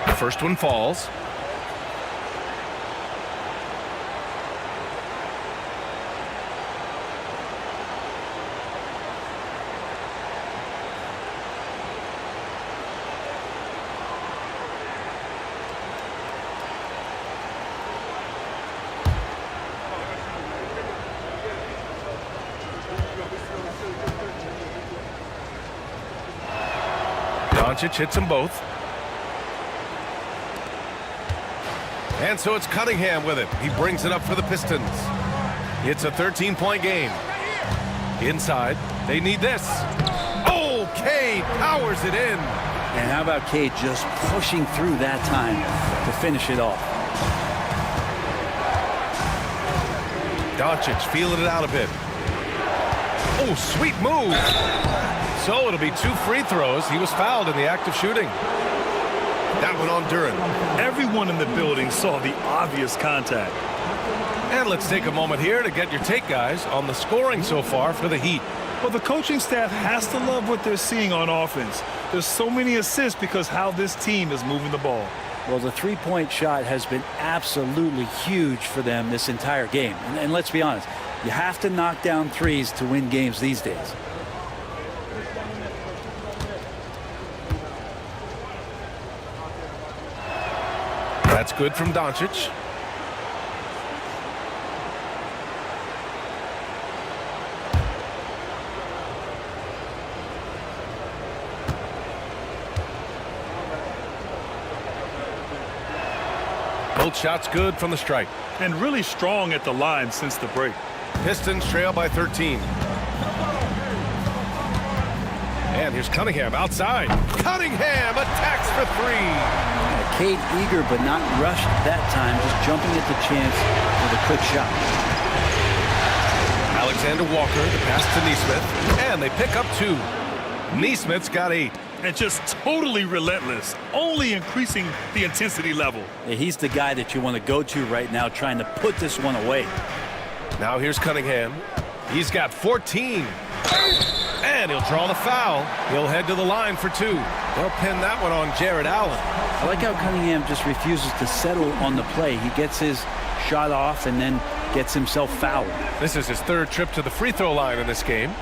The first one falls. Doncic hits them both. And so it's Cunningham with it. He brings it up for the Pistons. It's a 13-point game. Inside, they need this. Oh, Cade powers it in. And how about Cade just pushing through that time to finish it off? Doncic feeling it out a bit. Oh, sweet move. So it'll be 2 free throws. He was fouled in the act of shooting. That one on Duren. Everyone in the building saw the obvious contact. And let's take a moment here to get your take, guys, on the scoring so far for the Heat. Well, the coaching staff has to love what they're seeing on offense. There's so many assists because how this team is moving the ball. Well, the three-point shot has been absolutely huge for them this entire game. And let's be honest, you have to knock down threes to win games these days. That's good from Doncic. Both shots good from the stripe. And really strong at the line since the break. Pistons trail by 13. And here's Cunningham outside. Cunningham attacks for 3. Cade eager but not rushed that time, just jumping at the chance with a quick shot. Alexander Walker, the pass to Nesmith, and they pick up 2. Nesmith's got 8. And just totally relentless, only increasing the intensity level. He's the guy that you want to go to right now, trying to put this one away. Now here's Cunningham. He's got 14. And he'll draw the foul. He'll head to the line for 2. They'll pin that one on Jared Allen. I like how Cunningham just refuses to settle on the play. He gets his shot off and then gets himself fouled. This is his 3rd trip to the free throw line in this game.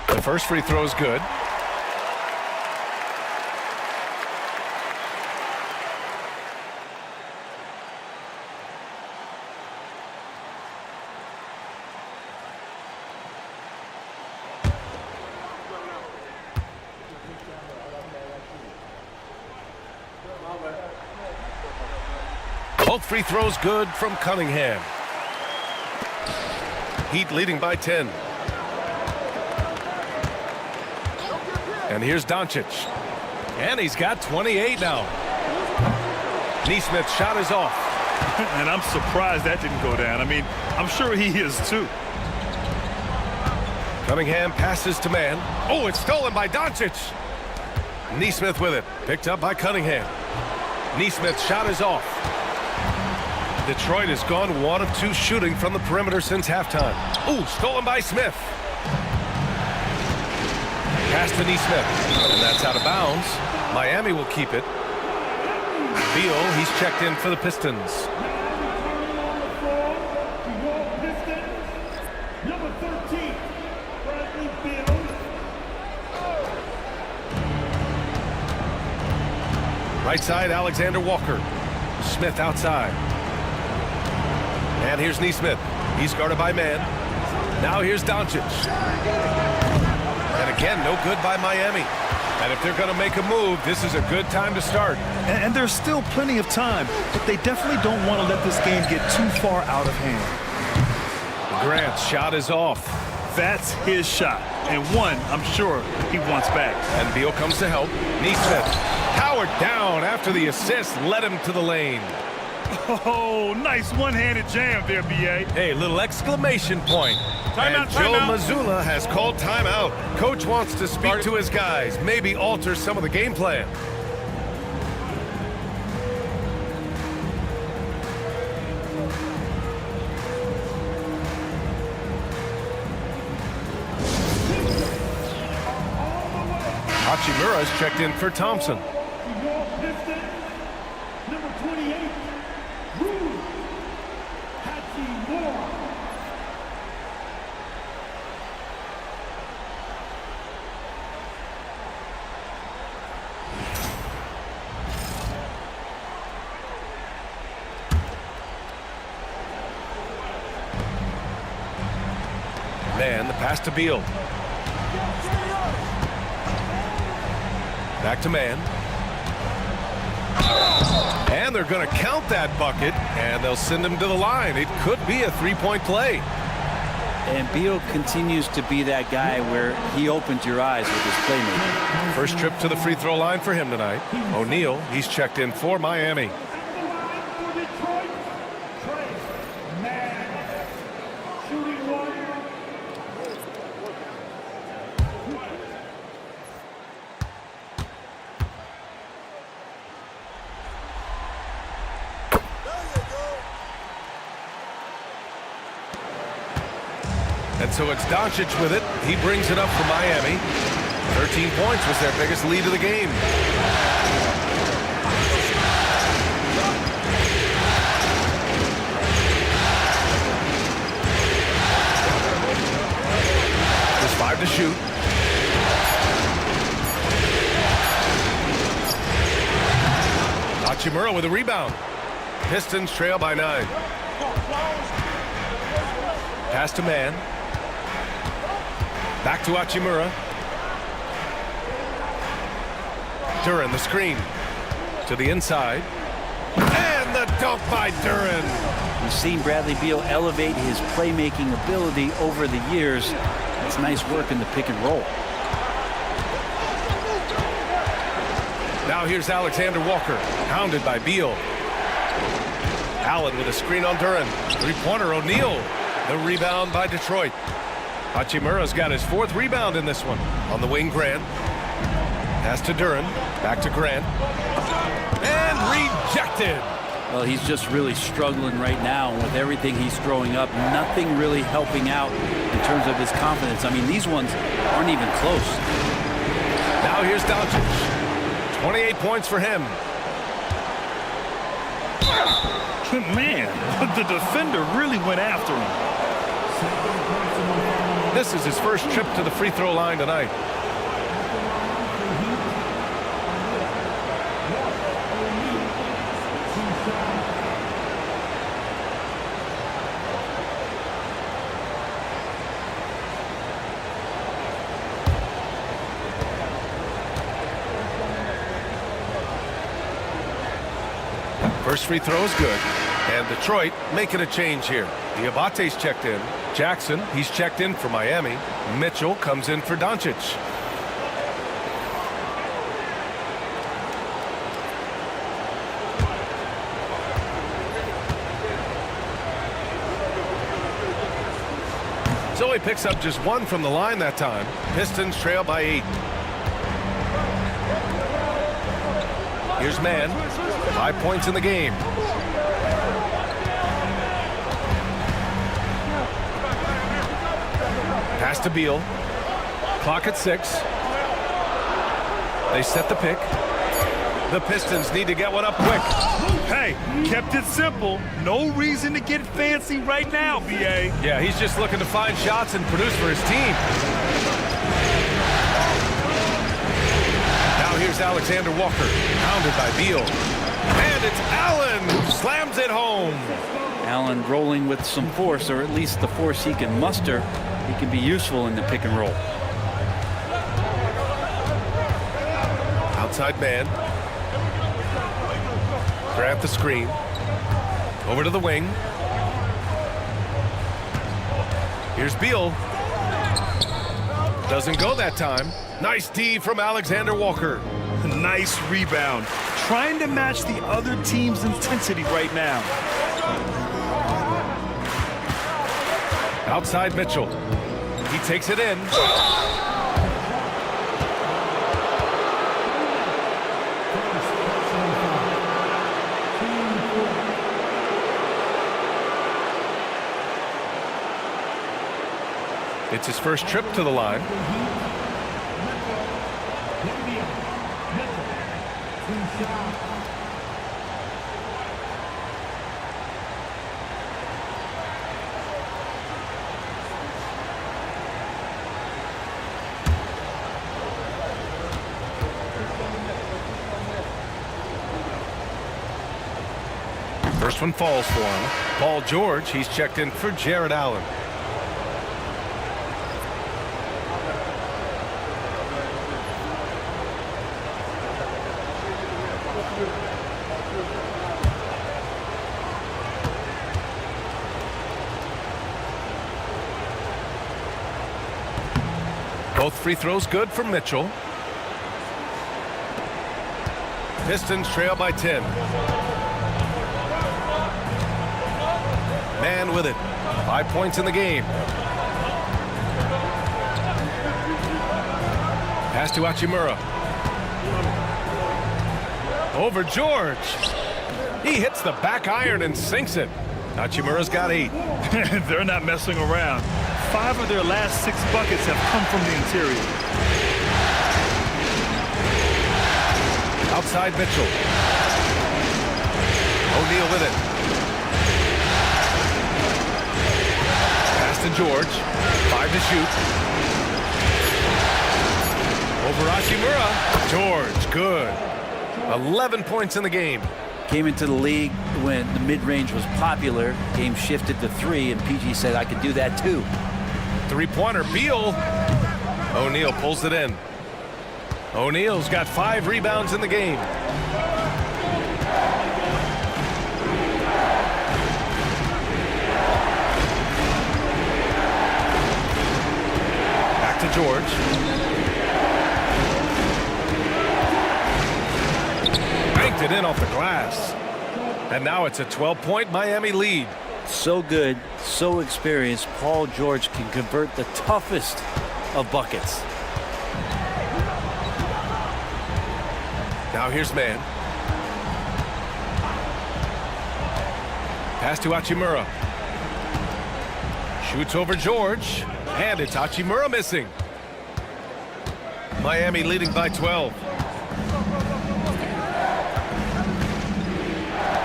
The first free throw is good. Both free throws good from Cunningham. Heat leading by 10. And here's Doncic. And he's got 28 now. Nesmith's shot is off. And I'm surprised that didn't go down. I mean, I'm sure he is too. Cunningham passes to man. Oh, it's stolen by Doncic. Nesmith with it. Picked up by Cunningham. Nesmith's shot is off. Detroit has gone 1 of 2 shooting from the perimeter since halftime. Ooh, stolen by Smith. Pass to Nesmith. And that's out of bounds. Miami will keep it. Beal, he's checked in for the Pistons. Right side, Alexander Walker. Smith outside. And here's Nesmith. He's guarded by man. Now here's Doncic. And again, no good by Miami. And if they're going to make a move, this is a good time to start. And there's still plenty of time, but they definitely don't want to let this game get too far out of hand. Grant's shot is off. That's his shot, and one I'm sure he wants back. And Beal comes to help. Nesmith powered down after the assist led him to the lane. Oh, nice one-handed jam there, B.A. Hey, little exclamation point. And Joe Mazzulla has called timeout. Coach wants to speak to his guys, maybe alter some of the game plan. Hachimura's checked in for Thompson. pass to Beal. Back to man. And they're going to count that bucket, and they'll send him to the line. It could be a three-point play. And Beal continues to be that guy where he opens your eyes with his playmaking. First trip to the free throw line for him tonight. O'Neal, he's checked in for Miami. And so it's Doncic with it. He brings it up for Miami. 13 points was their biggest lead of the game. Just 5 to shoot. Hachimura with a rebound. Pistons trail by 9. Pass to man. Back to Hachimura. Duren, the screen. To the inside. And the dunk by Duren. We've seen Bradley Beal elevate his playmaking ability over the years. That's nice work in the pick and roll. Now here's Alexander Walker. Pounded by Beal. Allen with a screen on Duren. Three-pointer O'Neal. The rebound by Detroit. Hachimura's got his 4th rebound in this one. On the wing, Grant. Pass to Duren. Back to Grant. And rejected. Well, he's just really struggling right now with everything he's throwing up. Nothing really helping out in terms of his confidence. I mean, these ones aren't even close. Now here's Doncic. 28 points for him. Man, the defender really went after him. This is his first trip to the free throw line tonight. First free throw is good. And Detroit making a change here. Diabate's checked in. Jackson, he's checked in for Miami. Mitchell comes in for Doncic. Zoe picks up just 1 from the line that time. Pistons trail by 8. Here's man. 5 points in the game. Pass to Beal. Clock at 6. They set the pick. The Pistons need to get one up quick. Hey, kept it simple. No reason to get fancy right now, B.A. Yeah, he's just looking to find shots and produce for his team. Now here's Alexander Walker, pounded by Beal. And it's Allen who slams it home. Allen rolling with some force, or at least the force he can muster. He can be useful in the pick and roll. Outside man. Grant the screen. Over to the wing. Here's Beal. Doesn't go that time. Nice D from Alexander Walker. Nice rebound. Trying to match the other team's intensity right now. Outside Mitchell. He takes it in. It's his first trip to the line. First one falls for him. Paul George, he's checked in for Jared Allen. Both free throws good for Mitchell. Pistons trail by 10. Man with it. 5 points in the game. Pass to Hachimura. Over George. He hits the back iron and sinks it. Hachimura's got 8. They're not messing around. 5 of their last 6 buckets have come from the interior. Outside Mitchell. O'Neal with it. Pass to George. 5 to shoot. Over Hachimura. George, good. 11 points in the game. Came into the league when the mid-range was popular. Game shifted to 3, and PG said, I could do that too. Three-pointer, Beal. O'Neal pulls it in. O'Neal's got 5 rebounds in the game. Back to George. Banked it in off the glass. And now it's a 12-point Miami lead. So good, so experienced, Paul George can convert the toughest of buckets. Now here's man. Pass to Hachimura. Shoots over George. And it's Hachimura missing. Miami leading by 12.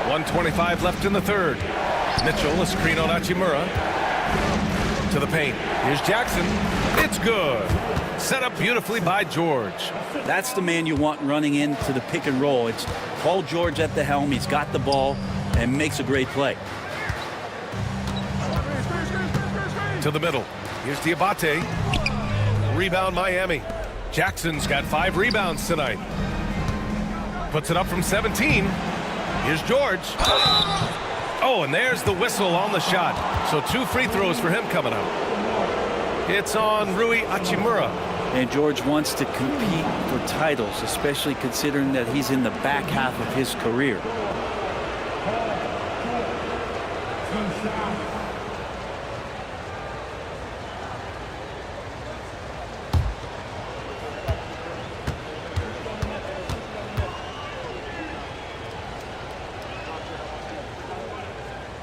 1:25 left in the third. Mitchell, a screen on Hachimura. To the paint. Here's Jackson. It's good. Set up beautifully by George. That's the man you want running into the pick and roll. It's Paul George at the helm. He's got the ball and makes a great play. To the middle. Here's Diabate. Rebound Miami. Jackson's got 5 rebounds tonight. Puts it up from 17. Here's George. Oh, and there's the whistle on the shot. So 2 free throws for him coming up. It's on Rui Hachimura. And George wants to compete for titles, especially considering that he's in the back half of his career.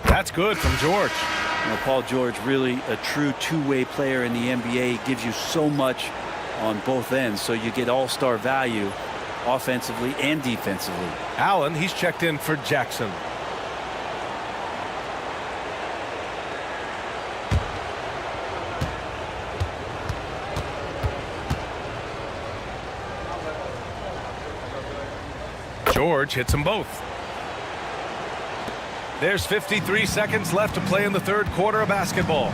That's good from George. You know, Paul George, really a true two-way player in the NBA. He gives you so much on both ends, so you get all-star value offensively and defensively. Allen, he's checked in for Jackson. George hits them both. There's 53 seconds left to play in the third quarter of basketball.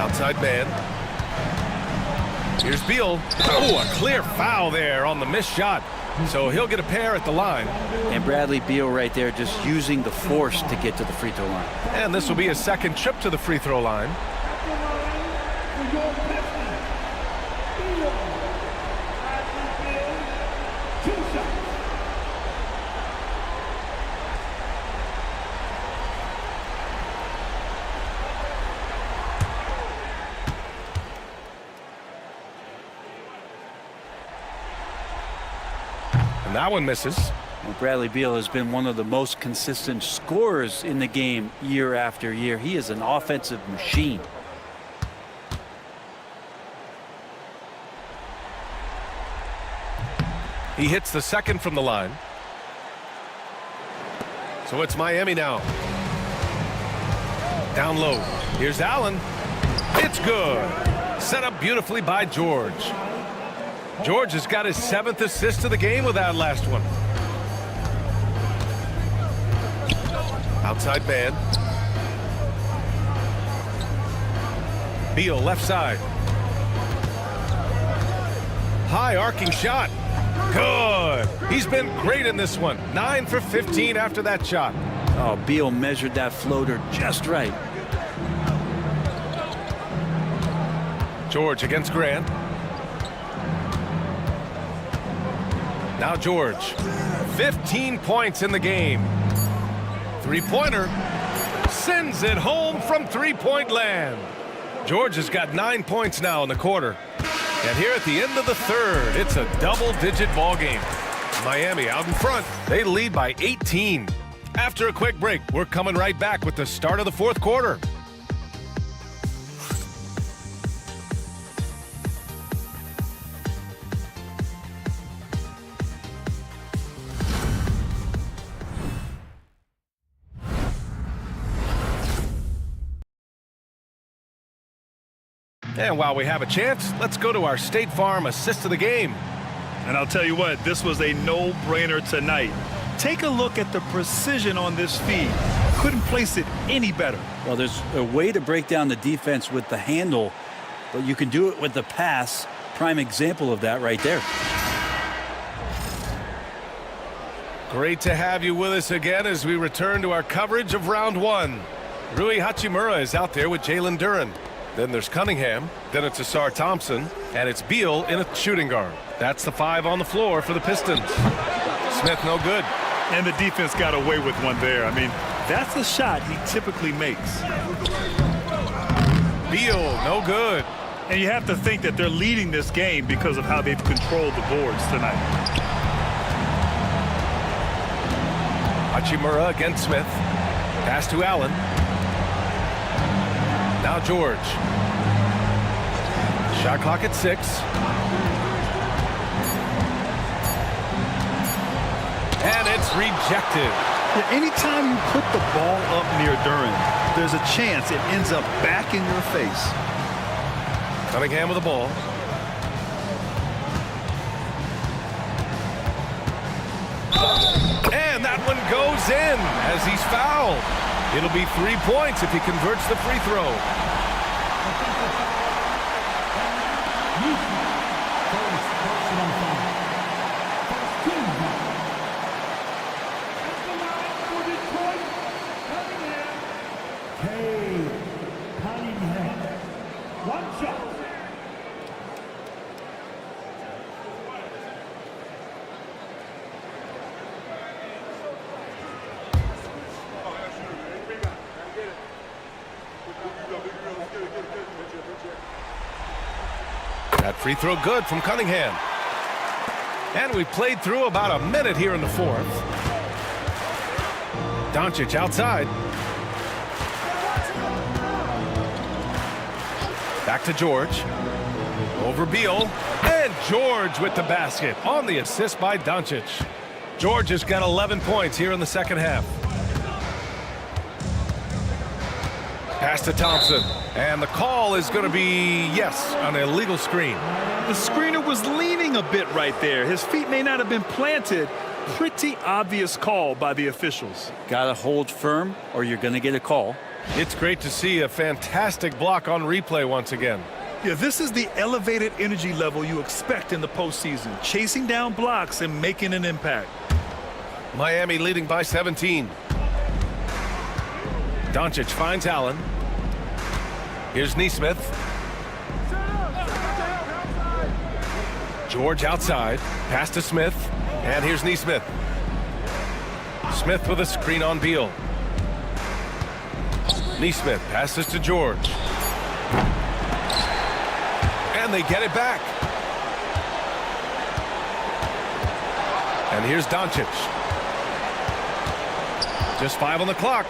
Outside man. Here's Beal. Oh, a clear foul there on the missed shot. So he'll get a pair at the line. And Bradley Beal right there just using the force to get to the free throw line. And this will be his second trip to the free throw line. And that one misses. Well, Bradley Beal has been one of the most consistent scorers in the game year after year. He is an offensive machine. He hits the second from the line. So it's Miami now. Down low. Here's Allen. It's good. Set up beautifully by George. George has got his 7th assist of the game with that last one. Outside man. Beal left side. High arcing shot. Good. He's been great in this one. 9 for 15 after that shot. Oh, Beal measured that floater just right. George against Grant. Now George. 15 points in the game. Three-pointer. Sends it home from three-point land. George has got 9 points now in the quarter. And here at the end of the third, it's a double-digit ball game. Miami out in front. They lead by 18. After a quick break, we're coming right back with the start of the fourth quarter. And while we have a chance, let's go to our State Farm assist of the game. And I'll tell you what, this was a no-brainer tonight. Take a look at the precision on this feed. Couldn't place it any better. Well, there's a way to break down the defense with the handle, but you can do it with the pass. Prime example of that right there. Great to have you with us again as we return to our coverage of round one. Rui Hachimura is out there with Jalen Duren. Then there's Cunningham. Then it's Asar Thompson. And it's Beal in a shooting guard. That's the 5 on the floor for the Pistons. Smith no good. And the defense got away with one there. I mean, that's a shot he typically makes. Beal no good. And you have to think that they're leading this game because of how they've controlled the boards tonight. Hachimura against Smith. Pass to Allen. Now George. Shot clock at 6. And it's rejected. Yeah, anytime you put the ball up near Duren, there's a chance it ends up back in your face. Cunningham with the ball. And that one goes in as he's fouled. It'll be 3 points if he converts the free throw. That free throw good from Cunningham. And we played through about a minute here in the fourth. Doncic outside. Back to George. Over Beal. And George with the basket on the assist by Doncic. George has got 11 points here in the second half. Pass to Thompson. And the call is going to be, yes, an illegal screen. The screener was leaning a bit right there. His feet may not have been planted. Pretty obvious call by the officials. Got to hold firm or you're going to get a call. It's great to see a fantastic block on replay once again. Yeah, this is the elevated energy level you expect in the postseason. Chasing down blocks and making an impact. Miami leading by 17. Doncic finds Allen. Here's Nesmith. George outside. Pass to Smith. And here's Nesmith. Smith with a screen on Beal. Nesmith passes to George. And they get it back. And here's Doncic. Just 5 on the clock.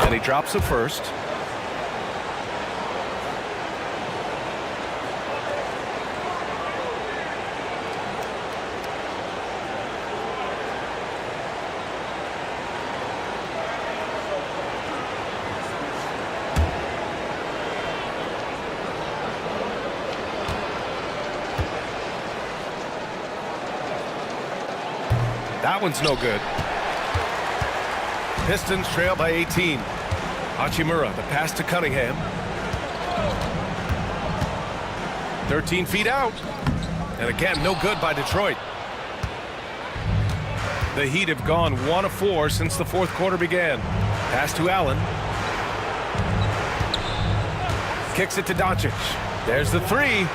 And he drops it first. That one's no good. Pistons trail by 18. Hachimura, the pass to Cunningham. 13 feet out. And again, no good by Detroit. The Heat have gone 1 of 4 since the fourth quarter began. Pass to Allen. Kicks it to Doncic. There's the three.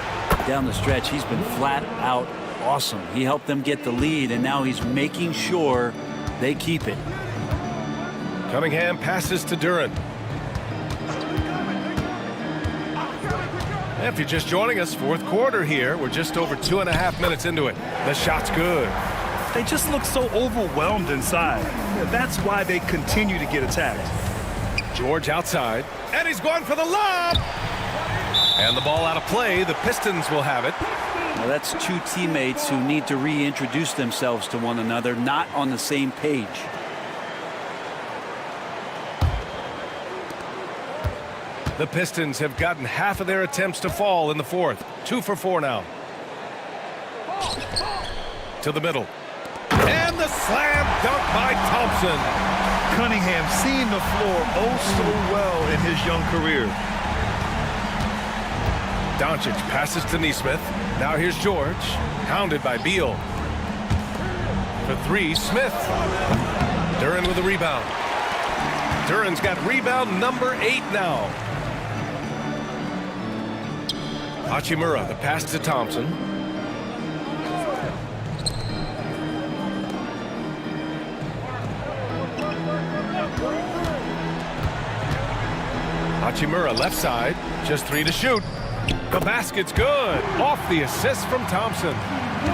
Down the stretch, he's been flat out awesome. He helped them get the lead, and now he's making sure they keep it. Cunningham passes to Duren. If you're just joining us, fourth quarter here. We're just over 2.5 minutes into it. The shot's good. They just look so overwhelmed inside. That's why they continue to get attacked. George outside, and he's going for the lob. And the ball out of play. The Pistons will have it. Now that's two teammates who need to reintroduce themselves to one another, not on the same page. The Pistons have gotten half of their attempts to fall in the fourth. 2 for 4 now. To the middle. And the slam dunk by Thompson. Cunningham seeing the floor oh so well in his young career. Doncic passes to Nesmith. Now here's George. Hounded by Beal. For 3, Smith. Duren with a rebound. Duren's got rebound number 8 now. Hachimura, the pass to Thompson. Hachimura left side, just 3 to shoot. The basket's good. Off the assist from Thompson.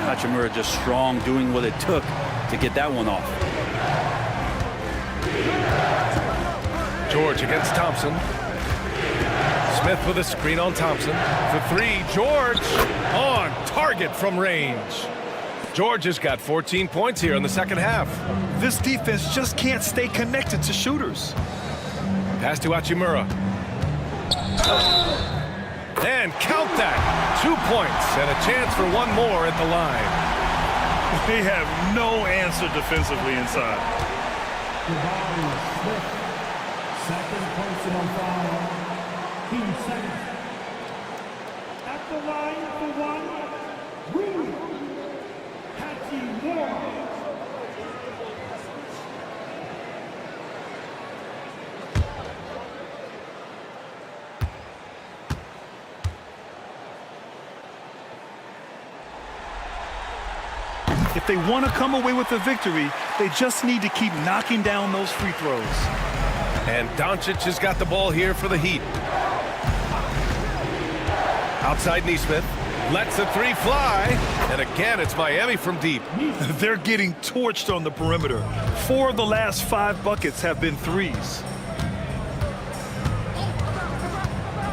Hachimura just strong, doing what it took to get that one off. George against Thompson. Smith with a screen on Thompson. For 3, George on target from range. George has got 14 points here in the second half. This defense just can't stay connected to shooters. Pass to Hachimura. And count that. 2 points and a chance for one more at the line. They have no answer defensively inside. Second personal foul. 2 seconds. At the line for 1, Rui Hachimura. If they want to come away with the victory, they just need to keep knocking down those free throws. And Doncic has got the ball here for the Heat. Outside Nesmith. Lets the 3 fly. And again, it's Miami from deep. They're getting torched on the perimeter. 4 of the last 5 buckets have been threes.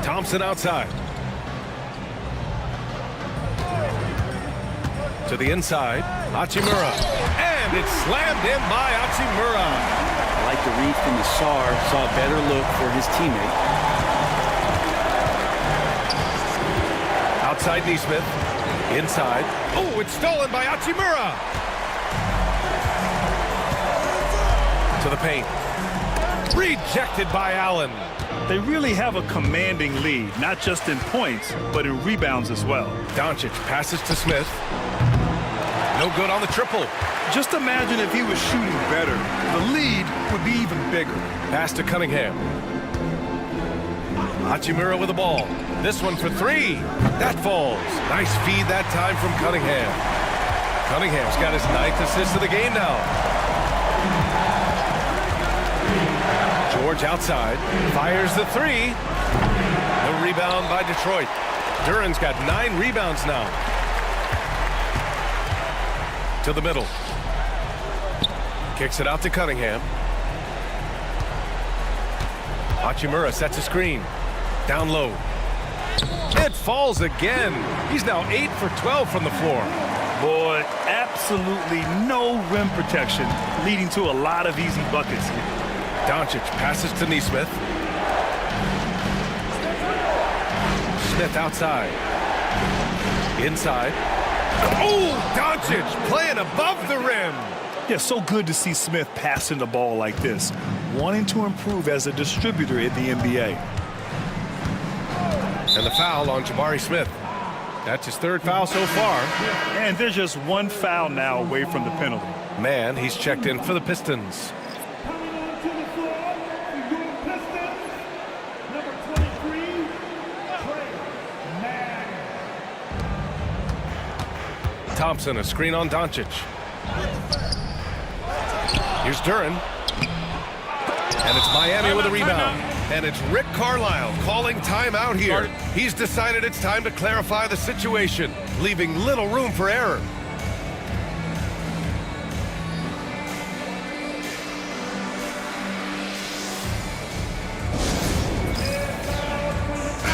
Thompson outside. To the inside. Hachimura. And it's slammed in by Hachimura. I like the read from the SAR. Saw a better look for his teammate. Outside Nesmith. Inside. Oh, it's stolen by Hachimura. To the paint. Rejected by Allen. They really have a commanding lead, not just in points, but in rebounds as well. Doncic passes to Smith. No good on the triple. Just imagine if he was shooting better. The lead would be even bigger. Pass to Cunningham. Hachimura with the ball. This one for 3. That falls. Nice feed that time from Cunningham. Cunningham's got his 9th assist of the game now. George outside. Fires the 3. No rebound by Detroit. Duren's got 9 rebounds now. To the middle. Kicks it out to Cunningham. Hachimura sets a screen. Down low. It falls again. He's now 8 for 12 from the floor. Boy, absolutely no rim protection, leading to a lot of easy buckets here. Doncic passes to Nesmith. Smith outside. Inside. Oh, Doncic playing above the rim. Yeah, so good to see Smith passing the ball like this, wanting to improve as a distributor in the NBA. And the foul on Jabari Smith. That's his third foul so far. And there's just one foul now away from the penalty. Man, he's checked in for the Pistons. Coming onto the floor for your Pistons, number 23, Trey Mann. Thompson, a screen on Doncic. Here's Duren. And it's Miami with a rebound. And it's Rick Carlisle calling timeout here. He's decided it's time to clarify the situation, leaving little room for error.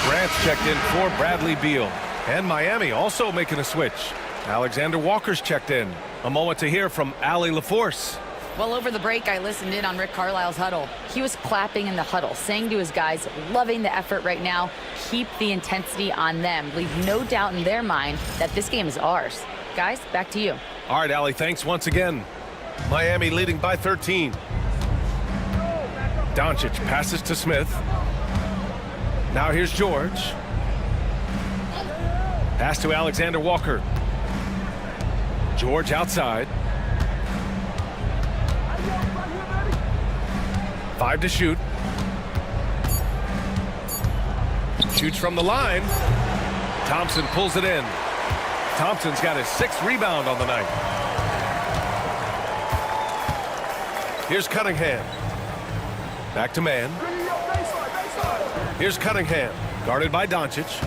Grant's checked in for Bradley Beal. And Miami also making a switch. Alexander Walker's checked in. A moment to hear from Allie LaForce. Well, over the break, I listened in on Rick Carlisle's huddle. He was clapping in the huddle, saying to his guys, loving the effort right now. Keep the intensity on them. Leave no doubt in their mind that this game is ours. Guys, back to you. All right, Allie, thanks once again. Miami leading by 13. Doncic passes to Smith. Now here's George. Pass to Alexander Walker. George outside. 5 to shoot. Shoots from the line. Thompson pulls it in. Thompson's got his 6th rebound on the night. Here's Cunningham. Back to man. Here's Cunningham, guarded by Doncic.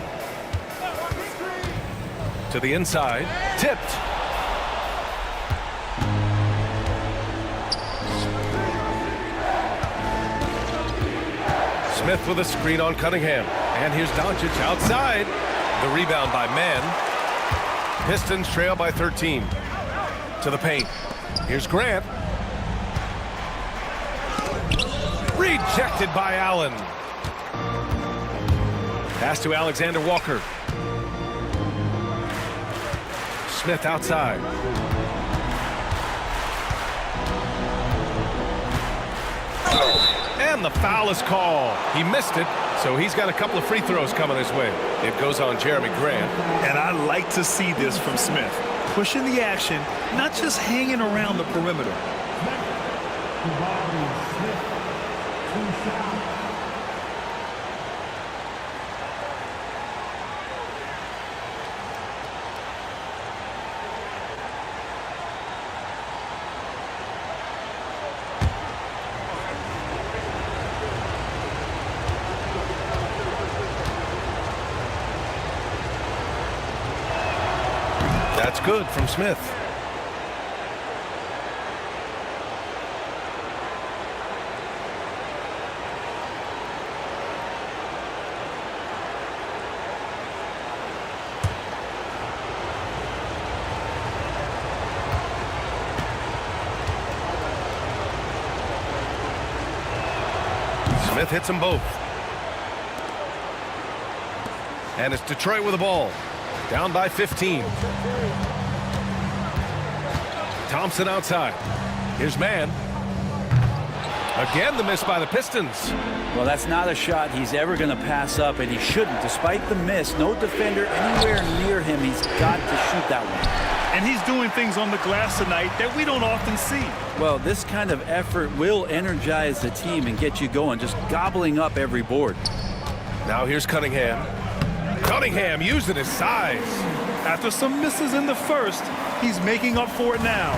To the inside, tipped. Smith with a screen on Cunningham. And here's Doncic outside. The rebound by Mann. Pistons trail by 13. To the paint. Here's Grant. Rejected by Allen. Pass to Alexander Walker. Smith outside. And the foul is called. He missed it, so he's got a couple of free throws coming his way. It goes on Jeremy Grant. And I like to see this from Smith. Pushing the action, not just hanging around the perimeter. That's good from Smith. Smith hits them both. And it's Detroit with the ball. Down by 15. Thompson outside. Here's Mann. Again, the miss by the Pistons. Well, that's not a shot he's ever going to pass up, and he shouldn't. Despite the miss, no defender anywhere near him. He's got to shoot that one. And he's doing things on the glass tonight that we don't often see. Well, this kind of effort will energize the team and get you going, just gobbling up every board. Now here's Cunningham. Cunningham using his size. After some misses in the first, he's making up for it now.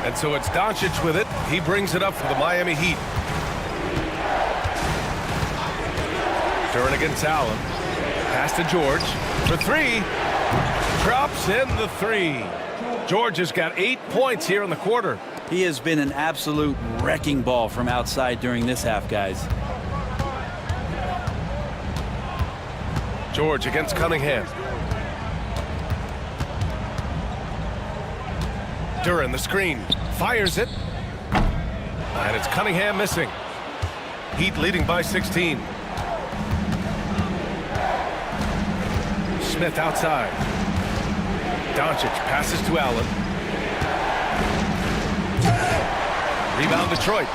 And so it's Doncic with it. He brings it up for the Miami Heat. Duren against Allen. Pass to George for 3. Drops in the 3. George has got 8 points here in the quarter. He has been an absolute wrecking ball from outside during this half, guys. George against Cunningham. Duren, the screen, fires it. And it's Cunningham missing. Heat leading by 16. Smith outside. Doncic passes to Allen. Rebound Detroit.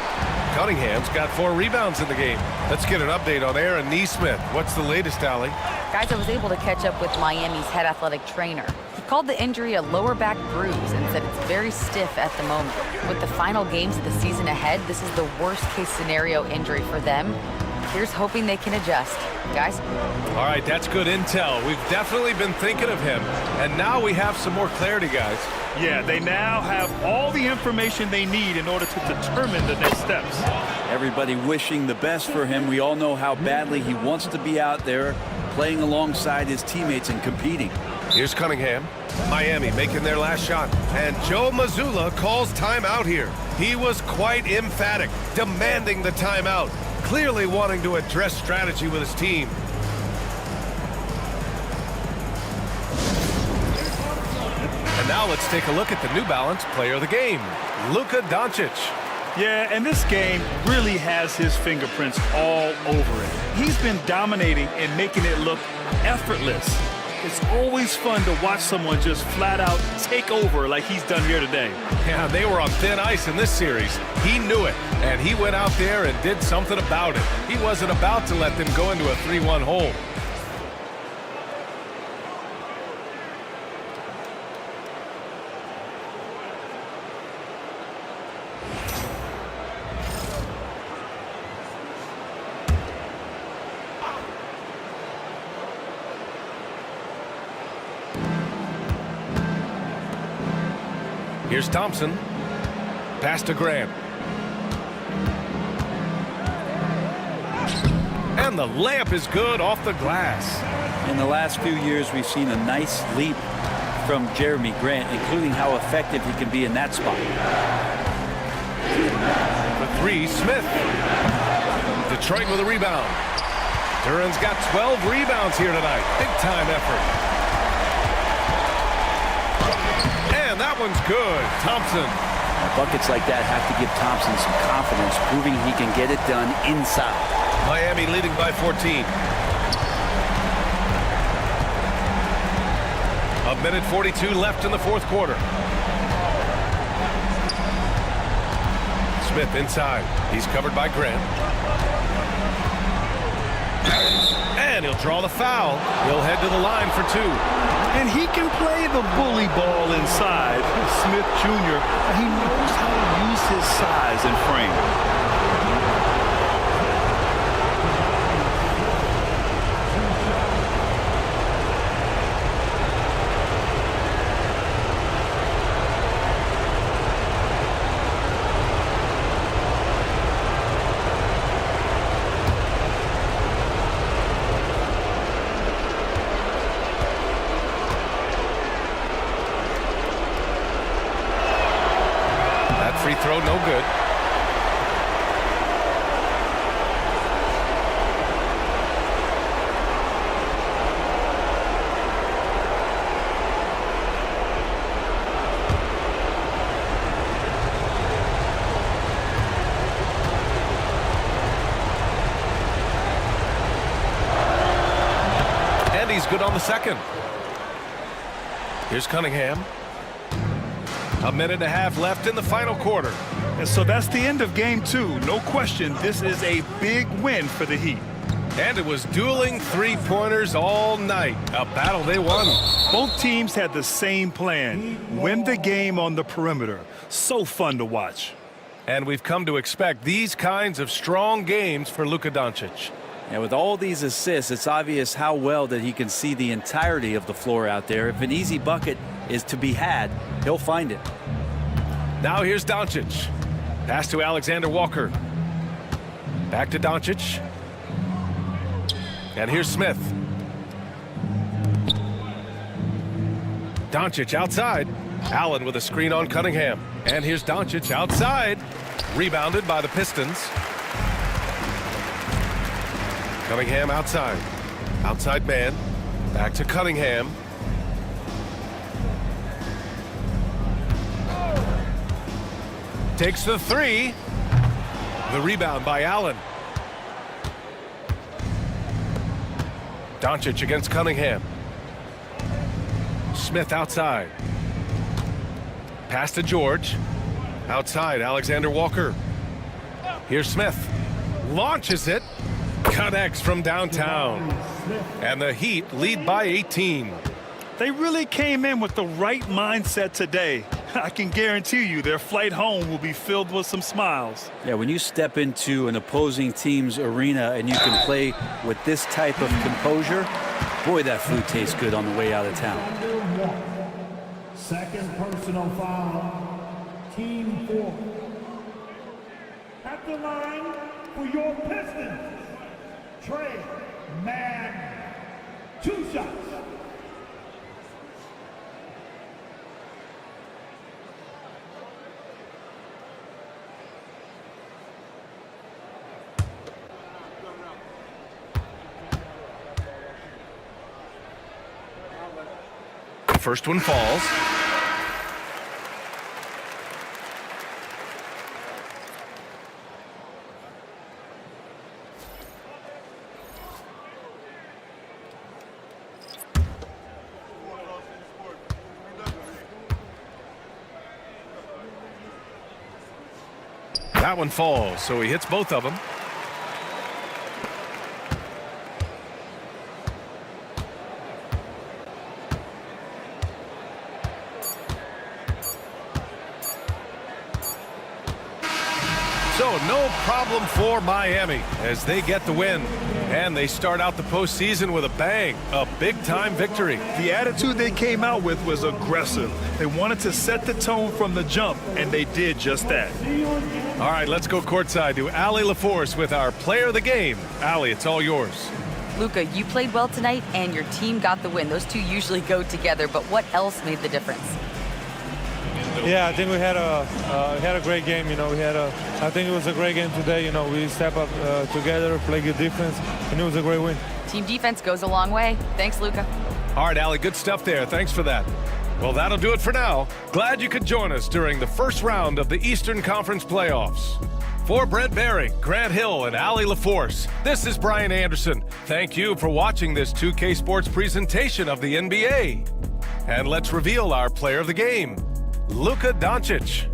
Cunningham's got 4 rebounds in the game. Let's get an update on Aaron Neesmith. What's the latest, Allie? Guys, I was able to catch up with Miami's head athletic trainer. He called the injury a lower back bruise and said it's very stiff at the moment. With the final games of the season ahead, this is the worst case scenario injury for them. Here's hoping they can adjust. Guys? All right, that's good intel. We've definitely been thinking of him, and now we have some more clarity, guys. Yeah, they now have all the information they need in order to determine the next steps. Everybody wishing the best for him. We all know how badly he wants to be out there playing alongside his teammates and competing. Here's Cunningham. Miami making their last shot. And Joe Mazzulla calls timeout here. He was quite emphatic, demanding the timeout, clearly wanting to address strategy with his team. And now let's take a look at the New Balance player of the game, Luka Doncic. Yeah, and this game really has his fingerprints all over it. He's been dominating and making it look effortless. It's always fun to watch someone just flat out take over like he's done here today. Yeah, they were on thin ice in this series. He knew it, and he went out there and did something about it. He wasn't about to let them go into a 3-1 hole. Here's Thompson. Pass to Graham. And the layup is good off the glass. In the last few years, we've seen a nice leap from Jeremy Grant, including how effective he can be in that spot. For 3, Smith. Detroit with a rebound. Duran's got 12 rebounds here tonight. Big time effort. And that one's good. Thompson. Buckets like that have to give Thompson some confidence, proving he can get it done inside. Miami leading by 14. A minute 42 left in the fourth quarter. Smith inside. He's covered by Grant. And he'll draw the foul. He'll head to the line for 2. And he can play the bully ball inside. Smith Jr., he knows how to use his size and frame. Free throw, no good. And he's good on the second. Here's Cunningham. A minute and a half left in the final quarter. And so that's the end of game 2. No question, this is a big win for the Heat. And it was dueling three-pointers all night. A battle they won. Both teams had the same plan. Win the game on the perimeter. So fun to watch. And we've come to expect these kinds of strong games for Luka Doncic. And with all these assists, it's obvious how well that he can see the entirety of the floor out there. If an easy bucket is to be had, he'll find it. Now here's Doncic. Pass to Alexander Walker. Back to Doncic. And here's Smith. Doncic outside. Allen with a screen on Cunningham. And here's Doncic outside. Rebounded by the Pistons. Cunningham outside. Outside man. Back to Cunningham. Takes the 3. The rebound by Allen. Doncic against Cunningham. Smith outside. Pass to George. Outside, Alexander Walker. Here's Smith. Launches it. Connects from downtown. And the Heat lead by 18. They really came in with the right mindset today. I can guarantee you their flight home will be filled with some smiles. Yeah, when you step into an opposing team's arena and you can play with this type of composure, boy, that food tastes good on the way out of town. Second personal foul. Team 4. At the line for your Pistons, Trey Mann. 2 shots. First one falls. That one falls, so he hits both of them. So no problem for Miami as they get the win. And they start out the postseason with a bang, a big-time victory. The attitude they came out with was aggressive. They wanted to set the tone from the jump, and they did just that. All right, let's go courtside to Allie LaForce with our player of the game. Allie, it's all yours. Luka, you played well tonight, and your team got the win. Those two usually go together, but what else made the difference? Yeah, I think we had a great game. You know, I think it was a great game today. You know, we step up together, play good defense, and it was a great win. Team defense goes a long way. Thanks, Luka. All right, Allie, good stuff there. Thanks for that. Well, that'll do it for now. Glad you could join us during the first round of the Eastern Conference playoffs. For Brent Barry, Grant Hill, and Allie LaForce, this is Brian Anderson. Thank you for watching this 2K Sports presentation of the NBA. And let's reveal our player of the game, Luka Doncic.